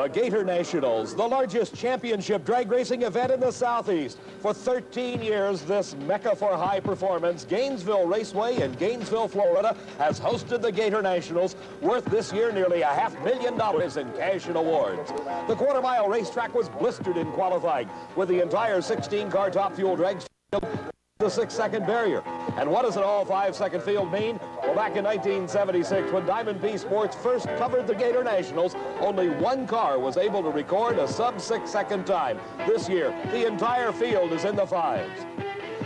The Gator Nationals, the largest championship drag racing event in the Southeast. For 13 years, this mecca for high performance, Gainesville Raceway in Gainesville, Florida, has hosted the Gator Nationals, worth this year nearly $500,000 in cash and awards. The quarter-mile racetrack was blistered in qualifying, with the entire 16-car top fuel drags the 6-second barrier. And what does an all 5-second field mean? Well, back in 1976, when Diamond P Sports first covered the Gator Nationals, only one car was able to record a sub-6-second time. This year, the entire field is in the 5s.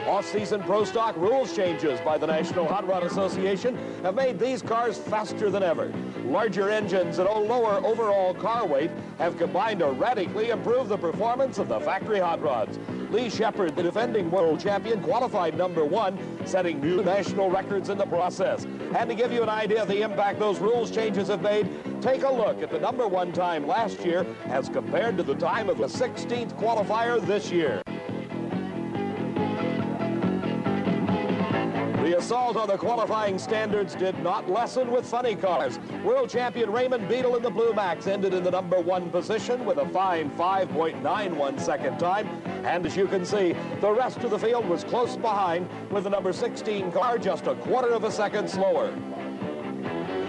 Off-season Pro Stock rules changes by the National Hot Rod Association have made these cars faster than ever. Larger engines and a lower overall car weight have combined to radically improve the performance of the factory hot rods. Lee Shepard, the defending world champion, qualified #1, setting new national records in the process. And to give you an idea of the impact those rules changes have made, take a look at the #1 time last year as compared to the time of the 16th qualifier this year. The assault on the qualifying standards did not lessen with funny cars. World champion Raymond Beadle in the Blue Max ended in the #1 position with a fine 5.91 second time. And as you can see, the rest of the field was close behind, with the #16 car just a quarter of a second slower.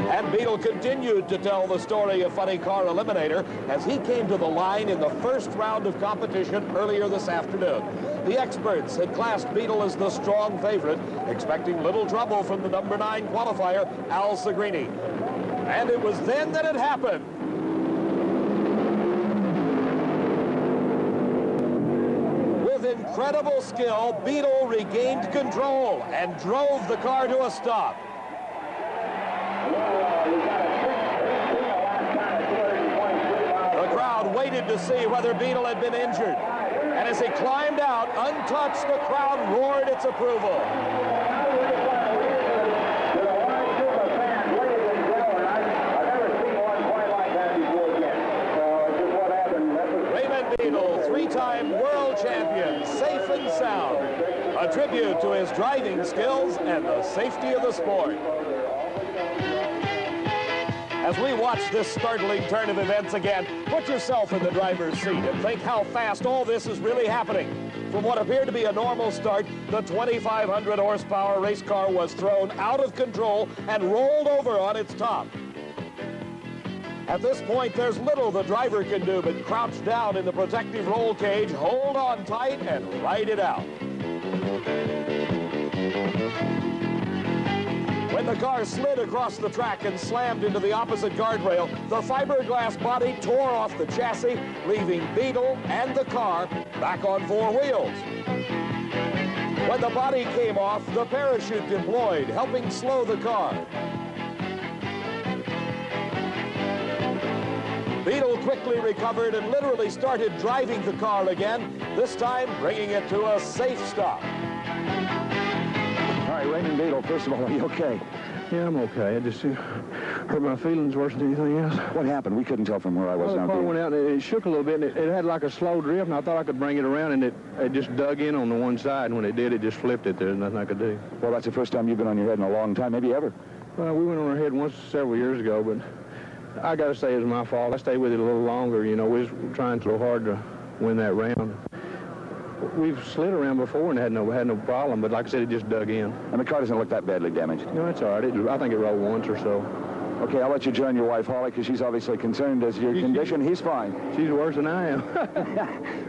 And Beadle continued to tell the story of Funny Car Eliminator as he came to the line in the first round of competition earlier this afternoon. The experts had classed Beadle as the strong favorite, expecting little trouble from the #9 qualifier, Al Segrini. And it was then that it happened. With incredible skill, Beadle regained control and drove the car to a stop. The crowd waited to see whether Beadle had been injured. And as he climbed out, untouched, the crowd roared its approval. Raymond Beadle, 3-time world champion, safe and sound. A tribute to his driving skills and the safety of the sport. As we watch this startling turn of events again, put yourself in the driver's seat and think how fast all this is really happening. From what appeared to be a normal start, the 2,500 horsepower race car was thrown out of control and rolled over on its top. At this point, there's little the driver can do but crouch down in the protective roll cage, hold on tight, and ride it out. When the car slid across the track and slammed into the opposite guardrail, the fiberglass body tore off the chassis, leaving Beadle and the car back on 4 wheels. When the body came off, the parachute deployed, helping slow the car. Beadle quickly recovered and literally started driving the car again, this time bringing it to a safe stop. All right, Raymond Beadle, first of all, are you okay? Yeah, I'm okay. I just hurt my feelings worse than anything else. What happened? We couldn't tell from where I was. Well, the car went out and it shook a little bit, and it had like a slow drift, and I thought I could bring it around, and it just dug in on the one side, and when it did, it just flipped it. There's nothing I could do. Well, that's the first time you've been on your head in a long time, maybe ever. Well, we went on our head once several years ago, but I got to say it was my fault. I stayed with it a little longer. You know, we was trying so hard to win that round. We've slid around before and had no problem, but like I said, it just dug in. And the car doesn't look that badly damaged. No, it's all right. I think it rolled once or so. Okay, I'll let you join your wife, Holly, because she's obviously concerned as your condition. He's fine. She's worse than I am.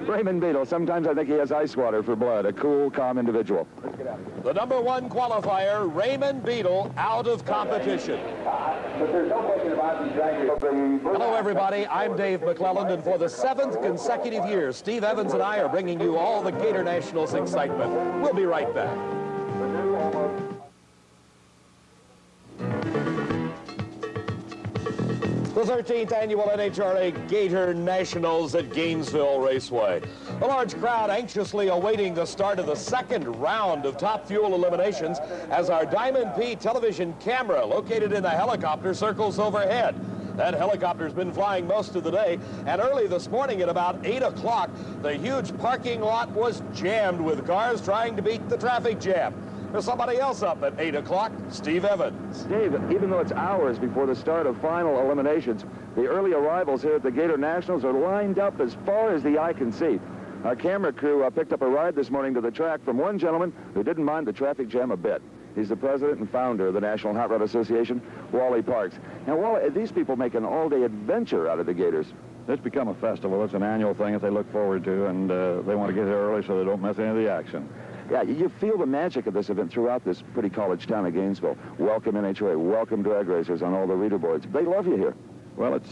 Raymond Beadle, sometimes I think he has ice water for blood. A cool, calm individual. Let's get out. The #1 qualifier, Raymond Beadle, out of competition. Hello, everybody. I'm Dave McClelland, and for the 7th consecutive year, Steve Evans and I are bringing you all the Gator Nationals excitement. We'll be right back. The 13th annual NHRA Gator Nationals at Gainesville Raceway. A large crowd anxiously awaiting the start of the 2nd round of top fuel eliminations as our Diamond P television camera located in the helicopter circles overhead. That helicopter's been flying most of the day, and early this morning at about 8 o'clock, the huge parking lot was jammed with cars trying to beat the traffic jam. There's somebody else up at 8 o'clock, Steve Evans. Dave, even though it's hours before the start of final eliminations, the early arrivals here at the Gator Nationals are lined up as far as the eye can see. Our camera crew picked up a ride this morning to the track from one gentleman who didn't mind the traffic jam a bit. He's the president and founder of the National Hot Rod Association, Wally Parks. Now, Wally, these people make an all-day adventure out of the Gators. It's become a festival. It's an annual thing that they look forward to, and they want to get here early so they don't miss any of the action. Yeah, you feel the magic of this event throughout this pretty college town of Gainesville. Welcome NHRA, welcome drag racers on all the reader boards. They love you here. Well, it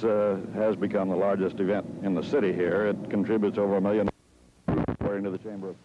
has become the largest event in the city here. It contributes over $1 million according to the Chamber of...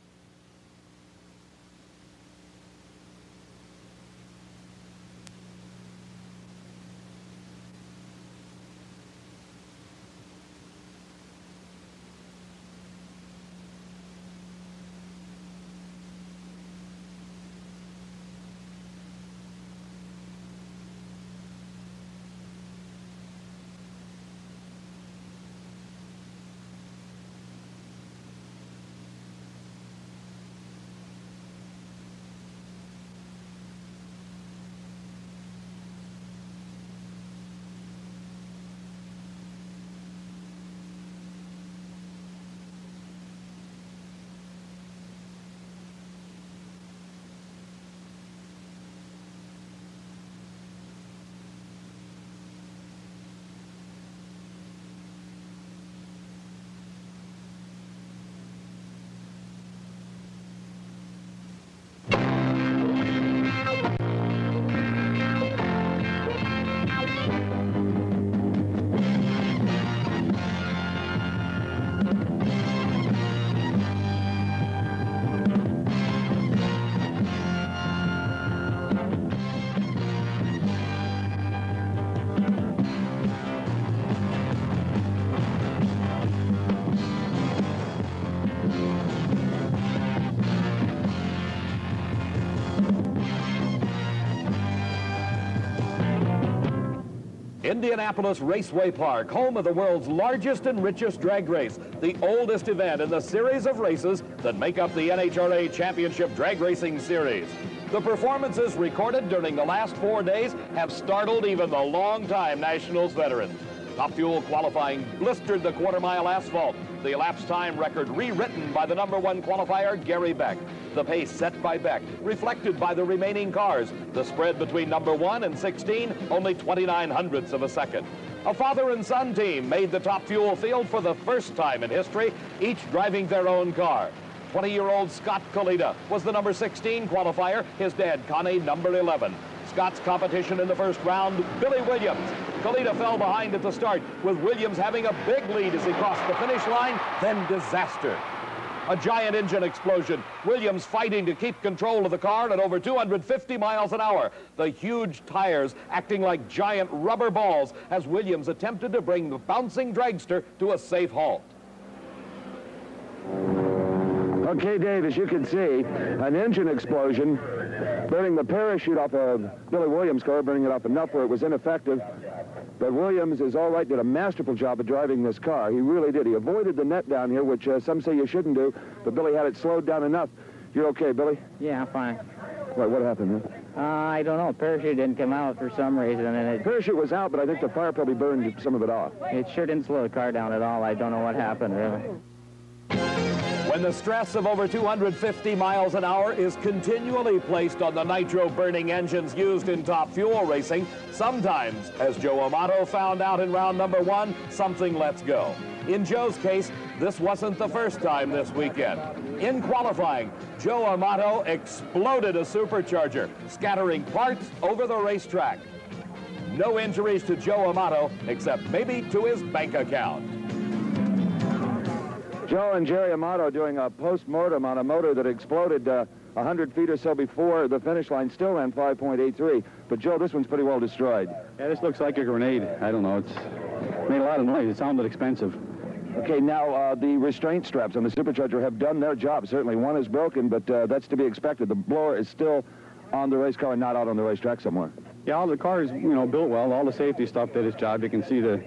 Indianapolis Raceway Park, home of the world's largest and richest drag race, the oldest event in the series of races that make up the NHRA Championship Drag Racing Series. The performances recorded during the last 4 days have startled even the longtime Nationals veterans. Top Fuel qualifying blistered the quarter-mile asphalt. The elapsed time record rewritten by the #1 qualifier, Gary Beck. The pace set by Beck, reflected by the remaining cars. The spread between #1 and 16, only 29/100ths of a second. A father and son team made the Top Fuel field for the first time in history, each driving their own car. 20-year-old Scott Kalita was the #16 qualifier, his dad, Connie, #11. Scott's competition in the first round, Billy Williams. Kalita fell behind at the start, with Williams having a big lead as he crossed the finish line, then disaster. A giant engine explosion, Williams fighting to keep control of the car at over 250 miles an hour. The huge tires acting like giant rubber balls as Williams attempted to bring the bouncing dragster to a safe halt. Okay, Dave, as you can see, an engine explosion, burning the parachute off of Billy Williams' car, burning it off enough where it was ineffective. But Williams is all right, did a masterful job of driving this car. He really did. He avoided the net down here, which some say you shouldn't do, but Billy had it slowed down enough. You're okay, Billy? Yeah, I'm fine. What happened, huh? I don't know. Parachute didn't come out for some reason, and The parachute was out, but I think the fire probably burned some of it off. it sure didn't slow the car down at all. I don't know what happened, really. When the stress of over 250 miles an hour is continually placed on the nitro-burning engines used in Top Fuel racing, sometimes, as Joe Amato found out in round #1, something lets go. In Joe's case, this wasn't the first time this weekend. In qualifying, Joe Amato exploded a supercharger, scattering parts over the racetrack. No injuries to Joe Amato, except maybe to his bank account. Joe and Jerry Amato doing a post-mortem on a motor that exploded 100 feet or so before the finish line, still ran 5.83. But, Joe, this one's pretty well destroyed. Yeah, this looks like a grenade. I don't know. It's made a lot of noise. It sounded expensive. Okay, now the restraint straps on the supercharger have done their job. Certainly one is broken, but that's to be expected. The blower is still on the race car and not out on the racetrack somewhere. Yeah, all the cars, built well. All the safety stuff did its job. You can see the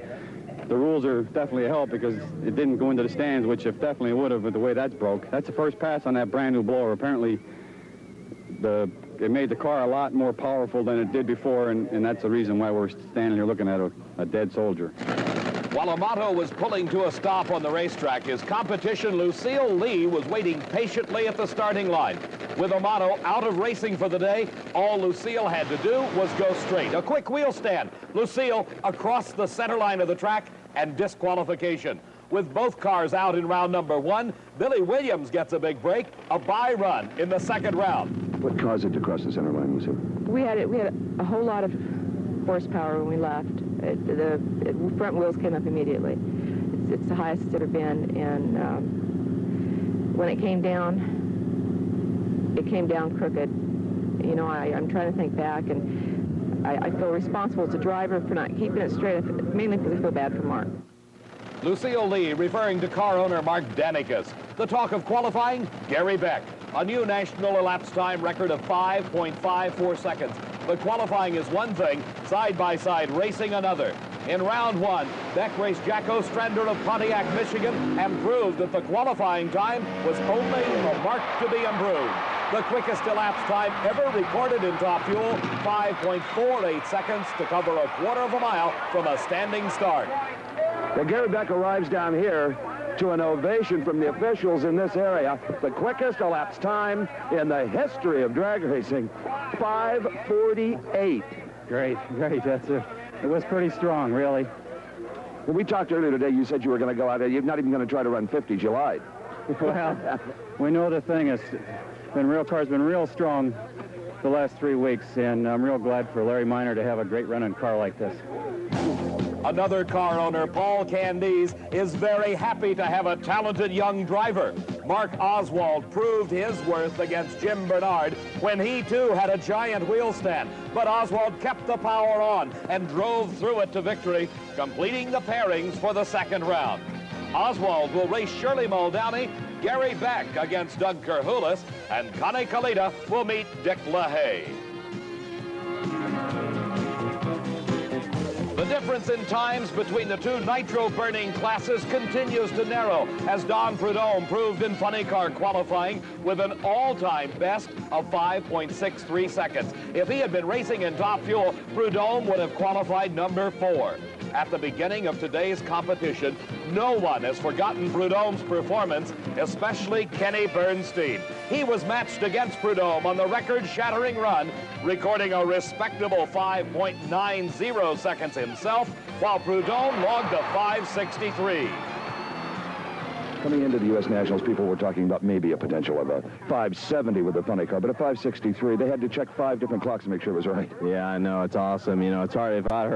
rules are definitely a help because it didn't go into the stands, which it definitely would have with the way that's broke. That's the first pass on that brand new blower. Apparently, the it made the car a lot more powerful than it did before, and that's the reason why we're standing here looking at a dead soldier. While Amato was pulling to a stop on the racetrack, his competition, Lucille Lee, was waiting patiently at the starting line. With Amato out of racing for the day, all Lucille had to do was go straight. A quick wheel stand. Lucille across the center line of the track, and disqualification. With both cars out in round number 1, Billy Williams gets a big break, a bye run in the second round. What caused it to cross the center line, Lucille? We had a whole lot of horsepower when we left. The front wheels came up immediately. It's the highest it's ever been, and when it came down crooked. You know, I'm trying to think back, and I feel responsible as a driver for not keeping it straight, mainly because I feel bad for Mark. Lucille Lee referring to car owner Mark Danikas. The talk of qualifying, Gary Beck. A new national elapsed time record of 5.54 seconds. But qualifying is one thing, side-by-side racing another. In round 1, Beck raced Jack Ostrander of Pontiac, Michigan, and proved that the qualifying time was only a mark to be improved. The quickest elapsed time ever recorded in Top Fuel, 5.48 seconds to cover a quarter of a mile from a standing start. Well, Gary Beck arrives down here to an ovation from the officials in this area. The quickest elapsed time in the history of drag racing, 5:48. Great. It was pretty strong, really. When we talked earlier today, you said you were going to go out there. You're not even going to try to run 50s. You lied. Well, we know the thing is, car's been real strong the last 3 weeks, and I'm real glad for Larry Minor to have a great running car like this. Another car owner, Paul Candies, is very happy to have a talented young driver. Mark Oswald proved his worth against Jim Bernard when he too had a giant wheel stand. But Oswald kept the power on and drove through it to victory, completing the pairings for the second round. Oswald will race Shirley Muldowney, Gary Beck against Doug Kerhulis, and Connie Kalita will meet Dick LaHaye. The difference in times between the two nitro-burning classes continues to narrow, as Don Prudhomme proved in funny car qualifying with an all-time best of 5.63 seconds. If he had been racing in Top Fuel, Prudhomme would have qualified number 4. At the beginning of today's competition, no one has forgotten Prudhomme's performance, especially Kenny Bernstein. He was matched against Prudhomme on the record-shattering run, recording a respectable 5.90 seconds himself, while Prudhomme logged a 5.63. Coming into the U.S. Nationals, people were talking about maybe a potential of a 5.70 with the funny car, but a 5.63. They had to check 5 different clocks to make sure it was right. Yeah, I know. It's awesome. You know, it's hard. If I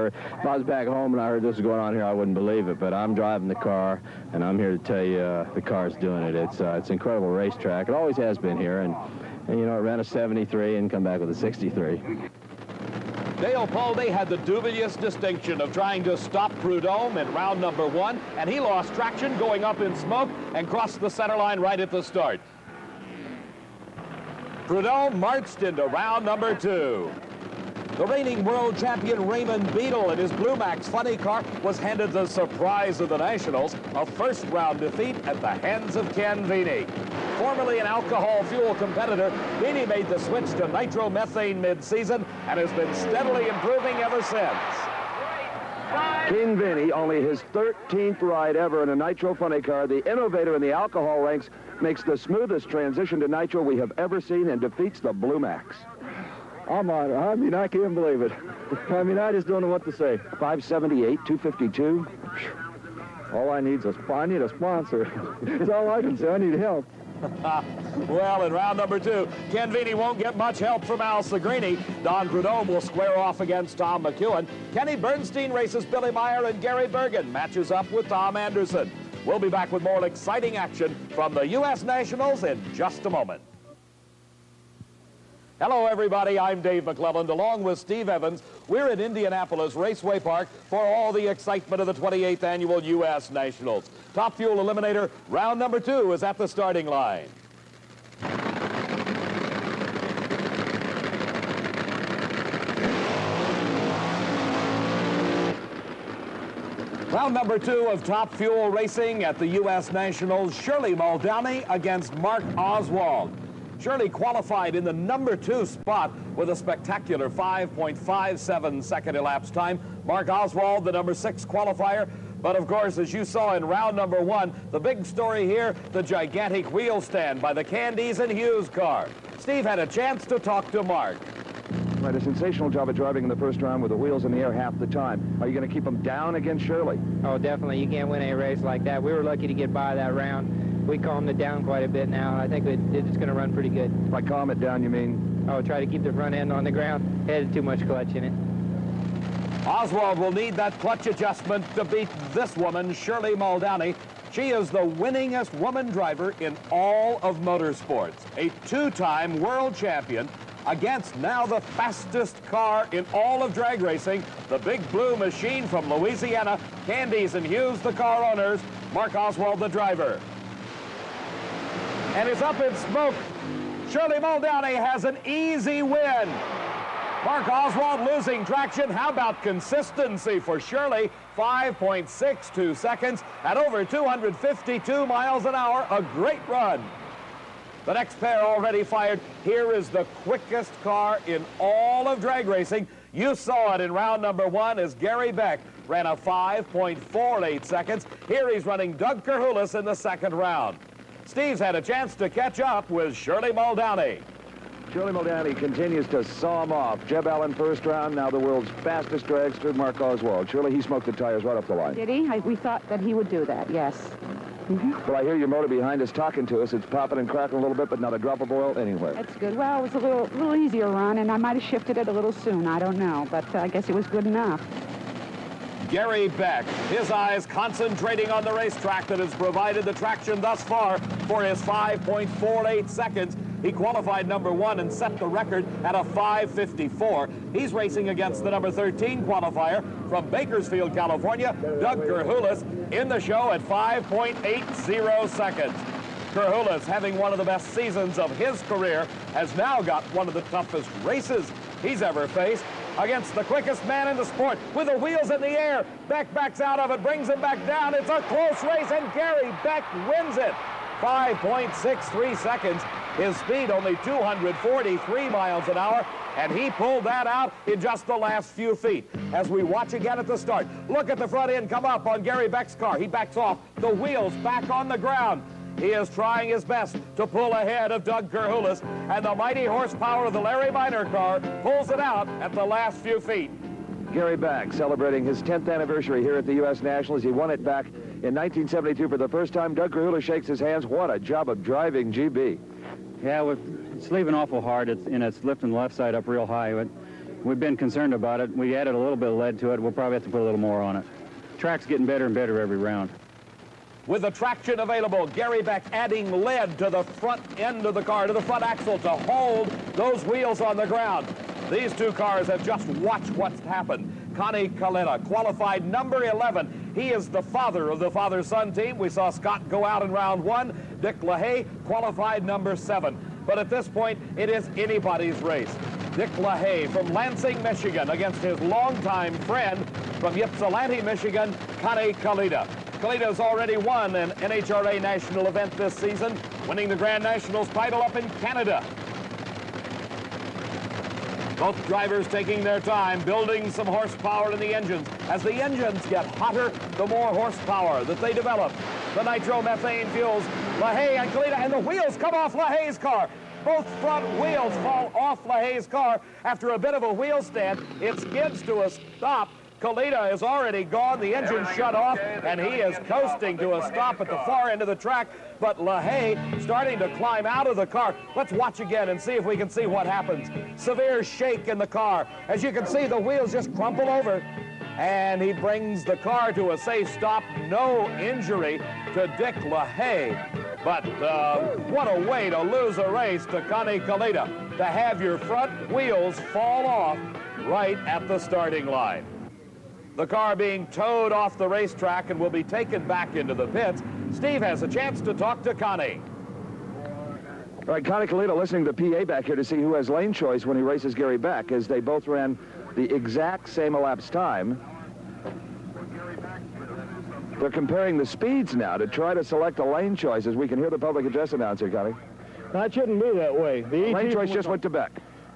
was back home and I heard this was going on here, I wouldn't believe it. But I'm driving the car, and I'm here to tell you the car's doing it. It's an incredible racetrack. It always has been here, and you know, it ran a 73 and come back with a 63. Dale Paulding had the dubious distinction of trying to stop Prudhomme in round number 1, and he lost traction going up in smoke and crossed the center line right at the start. Prudhomme marched into round number 2. The reigning world champion Raymond Beadle in his Blue Max funny car was handed the surprise of the Nationals, a first-round defeat at the hands of Ken Veeney. Formerly an alcohol fuel competitor, Veeney made the switch to nitromethane mid-season and has been steadily improving ever since. Ken Veeney, only his 13th ride ever in a nitro funny car, the innovator in the alcohol ranks, makes the smoothest transition to nitro we have ever seen and defeats the Blue Max. I'm on it. I mean, I can't believe it. I mean, I just don't know what to say. 578, 252. All I need is I need a sponsor. That's all I can say. I need help. Well, in round number 2, Ken Veeney won't get much help from Al Segrini. Don Prudhomme will square off against Tom McEwen. Kenny Bernstein races Billy Meyer, and Gary Bergen matches up with Tom Anderson. We'll be back with more exciting action from the U.S. Nationals in just a moment. Hello, everybody. I'm Dave McClelland. Along with Steve Evans, we're at Indianapolis Raceway Park for all the excitement of the 28th Annual U.S. Nationals. Top Fuel Eliminator, round number 2 is at the starting line. Round number 2 of Top Fuel Racing at the U.S. Nationals, Shirley Muldowney against Mark Oswald. Shirley qualified in the number 2 spot with a spectacular 5.57 second elapsed time. Mark Oswald, the number 6 qualifier. But of course, as you saw in round number 1, the big story here, the gigantic wheel stand by the Candies and Hughes car. Steve had a chance to talk to Mark. Right, a sensational job of driving in the first round with the wheels in the air half the time. Are you going to keep them down against Shirley? Oh, definitely. You can't win a race like that. We were lucky to get by that round. We calmed it down quite a bit now, and I think it's going to run pretty good. By calm it down, you mean? Oh, try to keep the front end on the ground. It had too much clutch in it. Oswald will need that clutch adjustment to beat this woman, Shirley Muldowney. She is the winningest woman driver in all of motorsports. A 2-time world champion against now the fastest car in all of drag racing, the Big Blue Machine from Louisiana, Candies and Hughes, the car owners, Mark Oswald, the driver. And it's up in smoke. Shirley Muldowney has an easy win. Mark Oswald losing traction. How about consistency for Shirley? 5.62 seconds at over 252 miles an hour. A great run. The next pair already fired. Here is the quickest car in all of drag racing. You saw it in round number 1 as Gary Beck ran a 5.48 seconds. Here he's running Doug Kerhulis in the second round. Steve's had a chance to catch up with Shirley Muldowney. Shirley Muldowney continues to saw him off. Jeb Allen first round, now the world's fastest dragster, Mark Oswald. Shirley, he smoked the tires right off the line. Did he? We thought that he would do that, yes. Well, I hear your motor behind us talking to us. It's popping and cracking a little bit, but not a drop of oil anywhere. That's good. Well, it was a little easier run, and I might have shifted it a little soon. I don't know, but I guess it was good enough. Gary Beck, his eyes concentrating on the racetrack that has provided the traction thus far for his 5.48 seconds. He qualified number 1 and set the record at a 5:54. He's racing against the number 13 qualifier from Bakersfield, California, Doug Kerhulis, in the show at 5.80 seconds. Kerhulis, having one of the best seasons of his career, has now got one of the toughest races he's ever faced against the quickest man in the sport with the wheels in the air. Beck backs out of it, brings him back down. It's a close race, and Gary Beck wins it. 5.63 seconds. His speed only 243 miles an hour, and he pulled that out in just the last few feet. As we watch again at the start, look at the front end come up on Gary Beck's car. He backs off, the wheels back on the ground. He is trying his best to pull ahead of Doug Kerhulis, and the mighty horsepower of the Larry Minor car pulls it out at the last few feet. Gary Beck celebrating his 10th anniversary here at the U.S. Nationals. He won it back in 1972 for the first time. Doug Kerhulis shakes his hands. What a job of driving, GB. Yeah, it's leaving awful hard, and it's lifting the left side up real high. We've been concerned about it. We added a little bit of lead to it. We'll probably have to put a little more on it. Track's getting better and better every round. With the traction available, Gary Beck adding lead to the front end of the car, to the front axle, to hold those wheels on the ground. These two cars have just watched what's happened. Connie Kalita, qualified number 11. He is the father of the father-son team. We saw Scott go out in round 1. Dick LaHaye, qualified number 7. But at this point, it is anybody's race. Dick LaHaye from Lansing, Michigan, against his longtime friend from Ypsilanti, Michigan, Connie Kalita. Kalita's already won an NHRA national event this season, winning the Grand Nationals title up in Canada. Both drivers taking their time, building some horsepower in the engines. As the engines get hotter, the more horsepower that they develop. The nitromethane fuels, LaHaye and Kalita, and the wheels come off LaHaye's car. Both front wheels fall off LaHaye's car. After a bit of a wheel stand, it skids to a stop. Kalita is already gone, the engine shut off, and he is coasting to a stop at the far end of the track. But LaHaye starting to climb out of the car. Let's watch again and see if we can see what happens. Severe shake in the car. As you can see, the wheels just crumple over. And he brings the car to a safe stop. No injury to Dick LaHaye. But what a way to lose a race to Connie Kalita, to have your front wheels fall off right at the starting line. The car being towed off the racetrack and will be taken back into the pits. Steve has a chance to talk to Connie. All right, Connie Kalita listening to the PA back here to see who has lane choice when he races Gary Beck, as they both ran the exact same elapsed time. They're comparing the speeds now to try to select a lane choice, as we can hear the public address announcer, Connie. That shouldn't be that way. The Lane choice just went to Beck.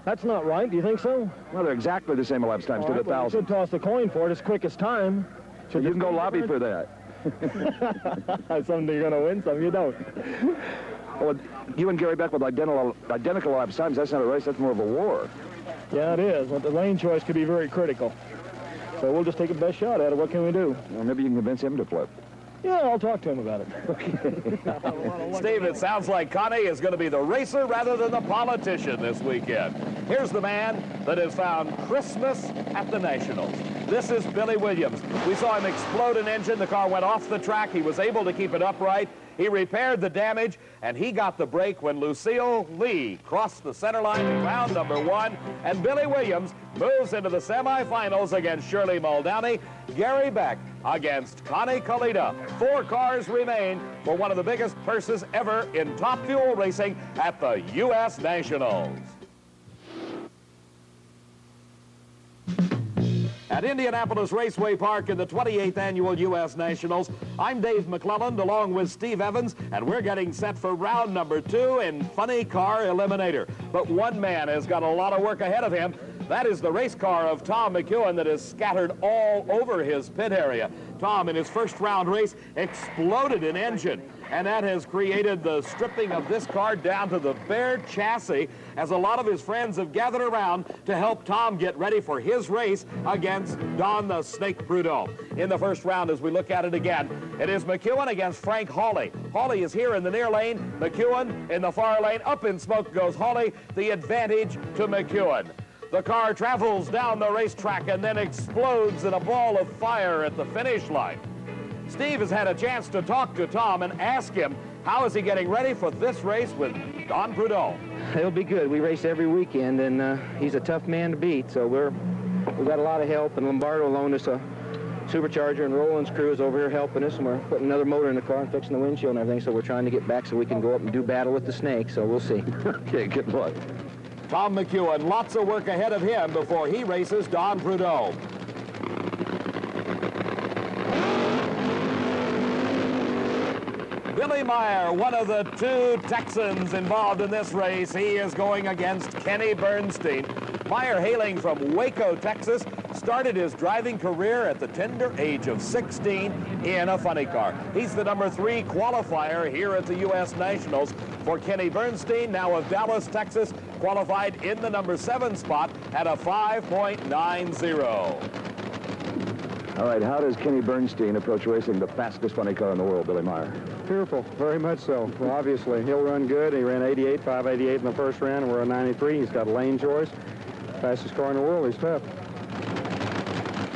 That's not right. Do you think so? Well, they're exactly the same elapsed times to the 1,000. You should toss the coin for it as quick as time. So you can go lobby for that. Some you're going to win, some you don't. Well, you and Gary Beck with identical elapsed times, that's not a race, that's more of a war. Yeah, it is. But the lane choice could be very critical. So we'll just take a best shot at it. What can we do? Well, maybe you can convince him to flip. Yeah, I'll talk to him about it. Steve, it sounds like Connie is going to be the racer rather than the politician this weekend. Here's the man that has found Christmas at the Nationals. This is Billy Williams. We saw him explode an engine. The car went off the track. He was able to keep it upright. He repaired the damage, and he got the break when Lucille Lee crossed the center line in round number 1, and Billy Williams moves into the semifinals against Shirley Muldowney. Gary Beck against Connie Kalita. 4 cars remain for one of the biggest purses ever in top fuel racing at the U.S. Nationals. At Indianapolis Raceway Park in the 28th Annual U.S. Nationals, I'm Dave McClelland along with Steve Evans, and we're getting set for round number 2 in Funny Car Eliminator. But one man has got a lot of work ahead of him. That is the race car of Tom McEwen that is scattered all over his pit area. Tom, in his first round race, exploded an engine, and that has created the stripping of this car down to the bare chassis as a lot of his friends have gathered around to help Tom get ready for his race against Don the Snake Prudhomme. In the first round, as we look at it again, it is McEwen against Frank Hawley. Hawley is here in the near lane, McEwen in the far lane. Up in smoke goes Hawley, the advantage to McEwen. The car travels down the racetrack and then explodes in a ball of fire at the finish line. Steve has had a chance to talk to Tom and ask him how is he getting ready for this race with Don Prudhomme. He'll be good. We race every weekend, and he's a tough man to beat. So we've got a lot of help, and Lombardo loaned us a supercharger, and Roland's crew is over here helping us, and we're putting another motor in the car and fixing the windshield and everything. So we're trying to get back so we can go up and do battle with the snake. So we'll see. Okay, good luck. Tom McEwen, lots of work ahead of him before he races Don Prudhomme. Billy Meyer, one of the 2 Texans involved in this race, he is going against Kenny Bernstein. Meyer, hailing from Waco, Texas, started his driving career at the tender age of 16 in a funny car. He's the number 3 qualifier here at the U.S. Nationals for Kenny Bernstein, now of Dallas, Texas, qualified in the number 7 spot at a 5.90. All right, how does Kenny Bernstein approach racing the fastest funny car in the world, Billy Meyer? Fearful, very much so. Well, obviously, he'll run good. He ran 88, 588 in the first round, and we're a 93. He's got a lane choice. Fastest car in the world. He's tough.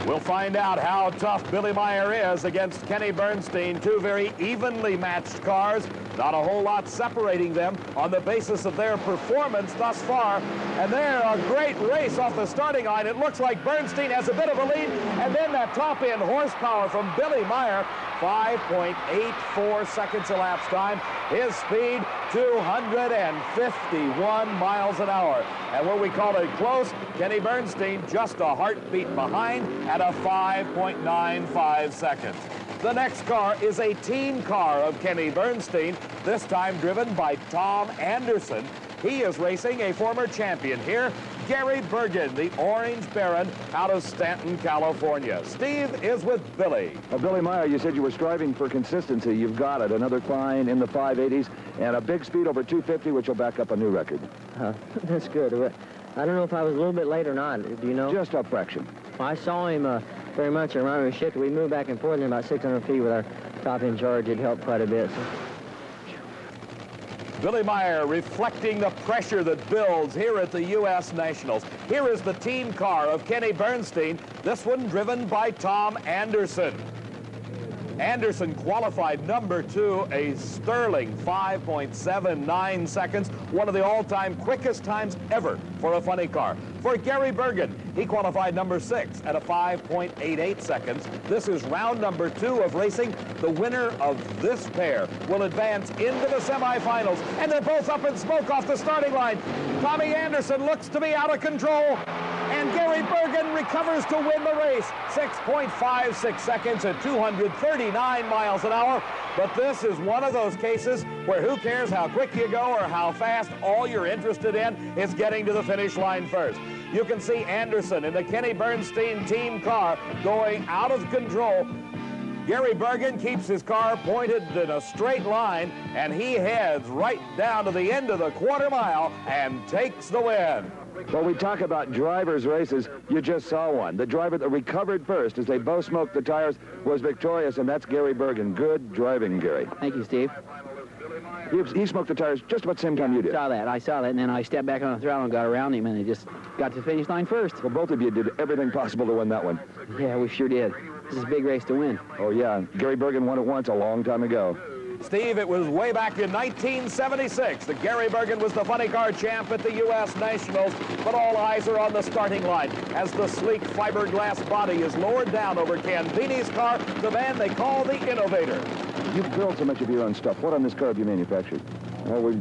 We'll find out how tough Billy Meyer is against Kenny Bernstein. 2 very evenly matched cars. Not a whole lot separating them on the basis of their performance thus far. And they're a great race off the starting line. It looks like Bernstein has a bit of a lead. And then that top-end horsepower from Billy Meyer. 5.84 seconds elapsed time. His speed, 251 miles an hour. And when we call it close, Kenny Bernstein just a heartbeat behind at a 5.95 seconds. The next car is a team car of Kenny Bernstein, this time driven by Tom Anderson. He is racing a former champion here, Gary Bergen, the Orange Baron out of Stanton, California. Steve is with Billy. Well, Billy Meyer, you said you were striving for consistency. You've got it. Another climb in the 580s and a big speed over 250, which will back up a new record. That's good. I don't know if I was a little bit late or not. Do you know? Just a fraction. I saw him very much around the shifted. We moved back and forth in about 600 feet with our top in charge. It helped quite a bit. So. Billy Meyer reflecting the pressure that builds here at the U.S. Nationals. Here is the team car of Kenny Bernstein, this one driven by Tom Anderson. Anderson qualified number 2, a sterling 5.79 seconds, one of the all-time quickest times ever for a funny car. For Gary Bergen, he qualified number 6 at a 5.88 seconds. This is round number 2 of racing. The winner of this pair will advance into the semifinals, and they're both up in smoke off the starting line. Tommy Anderson looks to be out of control, and Gary Bergen recovers to win the race. 6.56 seconds at 239 miles an hour. But this is one of those cases where who cares how quick you go or how fast, all you're interested in is getting to the finish line first. You can see Anderson in the Kenny Bernstein team car going out of control. Gary Bergen keeps his car pointed in a straight line, and he heads right down to the end of the quarter mile and takes the win. Well, we talk about drivers' races. You just saw one. The driver that recovered first as they both smoked the tires was victorious, and that's Gary Bergen. Good driving, Gary. Thank you, Steve. He smoked the tires just about the same time you did. I saw that, and then I stepped back on the throttle and got around him, and he just got to the finish line first. Well, both of you did everything possible to win that one. Yeah, we sure did. This is a big race to win. Oh, yeah. Gary Bergen won it once a long time ago. Steve, it was way back in 1976 that Gary Bergen was the funny car champ at the U.S. Nationals, but all eyes are on the starting line as the sleek fiberglass body is lowered down over Ken Veeney's car, the man they call the Innovator. You've built so much of your own stuff. What on this car have you manufactured? Well,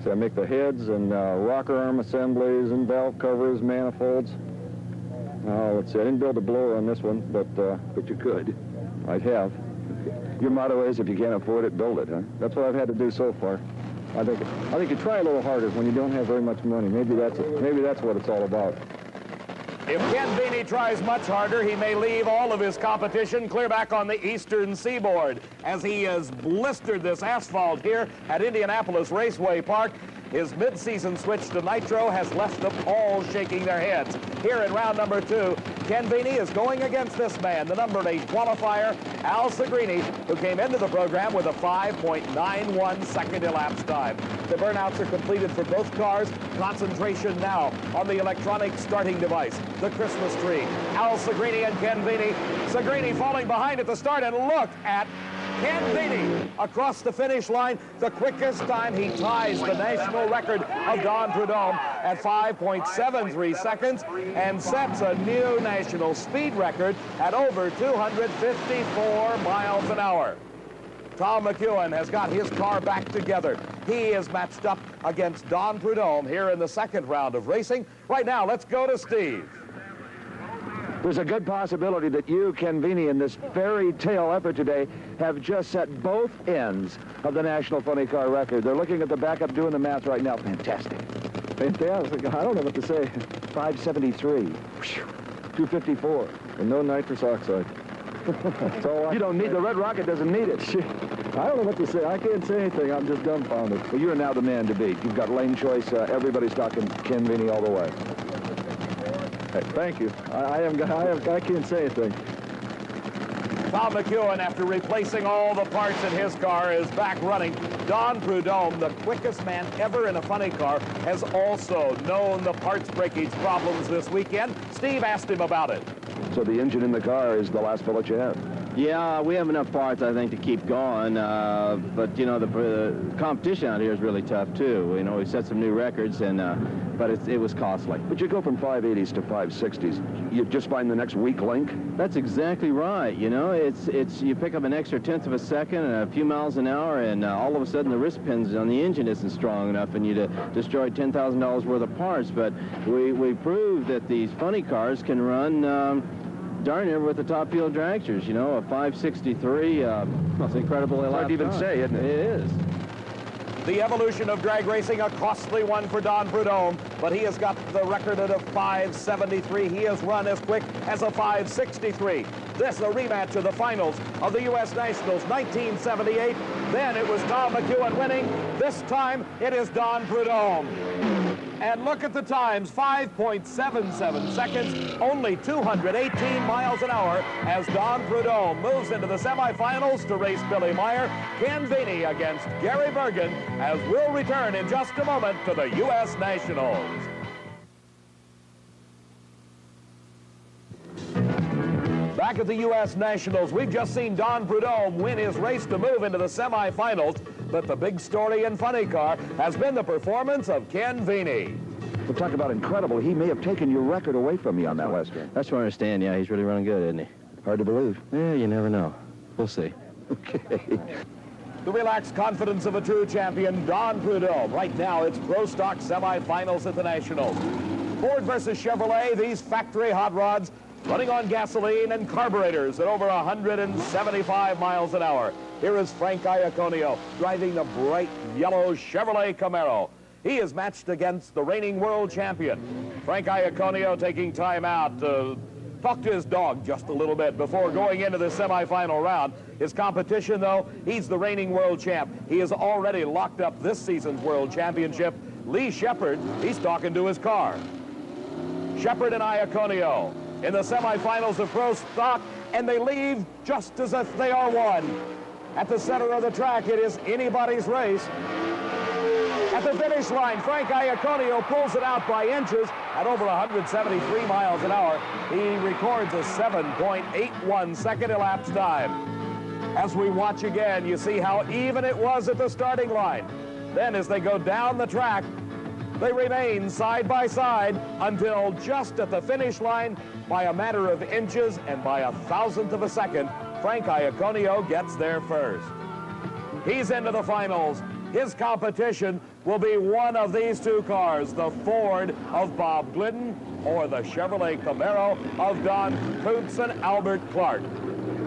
I make the heads and rocker arm assemblies and valve covers, manifolds. Let's see, I didn't build a blower on this one, but you could. I'd have. Your motto is, if you can't afford it, build it, huh? That's what I've had to do so far. I think you try a little harder when you don't have very much money. Maybe that's what it's all about. If Ken Veeney tries much harder, he may leave all of his competition clear back on the eastern seaboard as he has blistered this asphalt here at Indianapolis Raceway Park. His mid-season switch to nitro has left them all shaking their heads. Here in round number 2, Ken Veeney is going against this man, the number 8 qualifier, Al Segrini, who came into the program with a 5.91 second elapsed time. The burnouts are completed for both cars. Concentration now on the electronic starting device, the Christmas tree. Al Segrini and Ken Veeney. Segrini falling behind at the start, and look at Ken Veeney across the finish line. The quickest time, he ties the national record of Don Prudhomme at 5.73 seconds and sets a new national speed record at over 254 miles an hour. Tom McEwen has got his car back together. He is matched up against Don Prudhomme here in the second round of racing. Right now, let's go to Steve. There's a good possibility that you, Ken Veeney, in this fairy tale effort today, have just set both ends of the national funny car record. They're looking at the backup, doing the math right now. Fantastic. Fantastic. I don't know what to say. 573. 254. And no nitrous oxide. That's all you don't need, the Red Rocket doesn't need it. I don't know what to say. I can't say anything. I'm just dumbfounded. Well, you're now the man to beat. You've got lane choice. Everybody's talking Ken Veeney all the way. Hey, thank you. I can't say anything. Tom McEwen, after replacing all the parts in his car, is back running. Don Prudhomme, the quickest man ever in a funny car, has also known the parts breakage problems this weekend. Steve asked him about it. So the engine in the car is the last bullet you have? Yeah, we have enough parts, I think, to keep going. But, you know, the competition out here is really tough, too. You know, we set some new records, and but it was costly. But you go from 580s to 560s. You just find the next weak link? That's exactly right. You know, it's you pick up an extra tenth of a second and a few miles an hour, and all of a sudden the wrist pins on the engine isn't strong enough, and you destroyed $10,000 worth of parts. But we proved that these funny cars can run darn near with the top field dragsters. You know, a 563. That's incredible. It's hard to even say, isn't it? It is. The evolution of drag racing, a costly one for Don Prudhomme, but he has got the record at a 573. He has run as quick as a 563. This, a rematch of the finals of the U.S. Nationals 1978. Then it was Tom McEwen winning. This time it is Don Prudhomme. And look at the times, 5.77 seconds, only 218 miles an hour as Don Prudhomme moves into the semifinals to race Billy Meyer. Ken Veeney against Gary Bergen, as we'll return in just a moment to the U.S. Nationals. Back at the U.S. Nationals, we've just seen Don Prudhomme win his race to move into the semifinals, but the big story in funny car has been the performance of Ken Veeney. Well, talk about incredible. He may have taken your record away from you on that last run. That's what I understand. Yeah, he's really running good, isn't he? Hard to believe. Yeah, you never know. We'll see. Okay. The relaxed confidence of a true champion, Don Prudhomme. Right now, it's Pro Stock semifinals at the Nationals. Ford versus Chevrolet, these factory hot rods running on gasoline and carburetors at over 175 miles an hour. Here is Frank Iaconio driving the bright yellow Chevrolet Camaro. He is matched against the reigning world champion. Frank Iaconio taking time out to talk to his dog just a little bit before going into the semifinal round. His competition, though, he's the reigning world champ. He has already locked up this season's world championship. Lee Shepard, he's talking to his car. Shepard and Iaconio in the semifinals of Pro Stock, and they leave just as if they are one. At the center of the track, it is anybody's race. At the finish line, Frank Iaconio pulls it out by inches at over 173 miles an hour. He records a 7.81 second elapsed time. As we watch again, you see how even it was at the starting line. Then as they go down the track, they remain side by side until just at the finish line, by a matter of inches and by 1,000th of a second, Frank Iaconio gets there first. He's into the finals. His competition will be one of these two cars, the Ford of Bob Glidden or the Chevrolet Camaro of Don Kuntz and Albert Clark.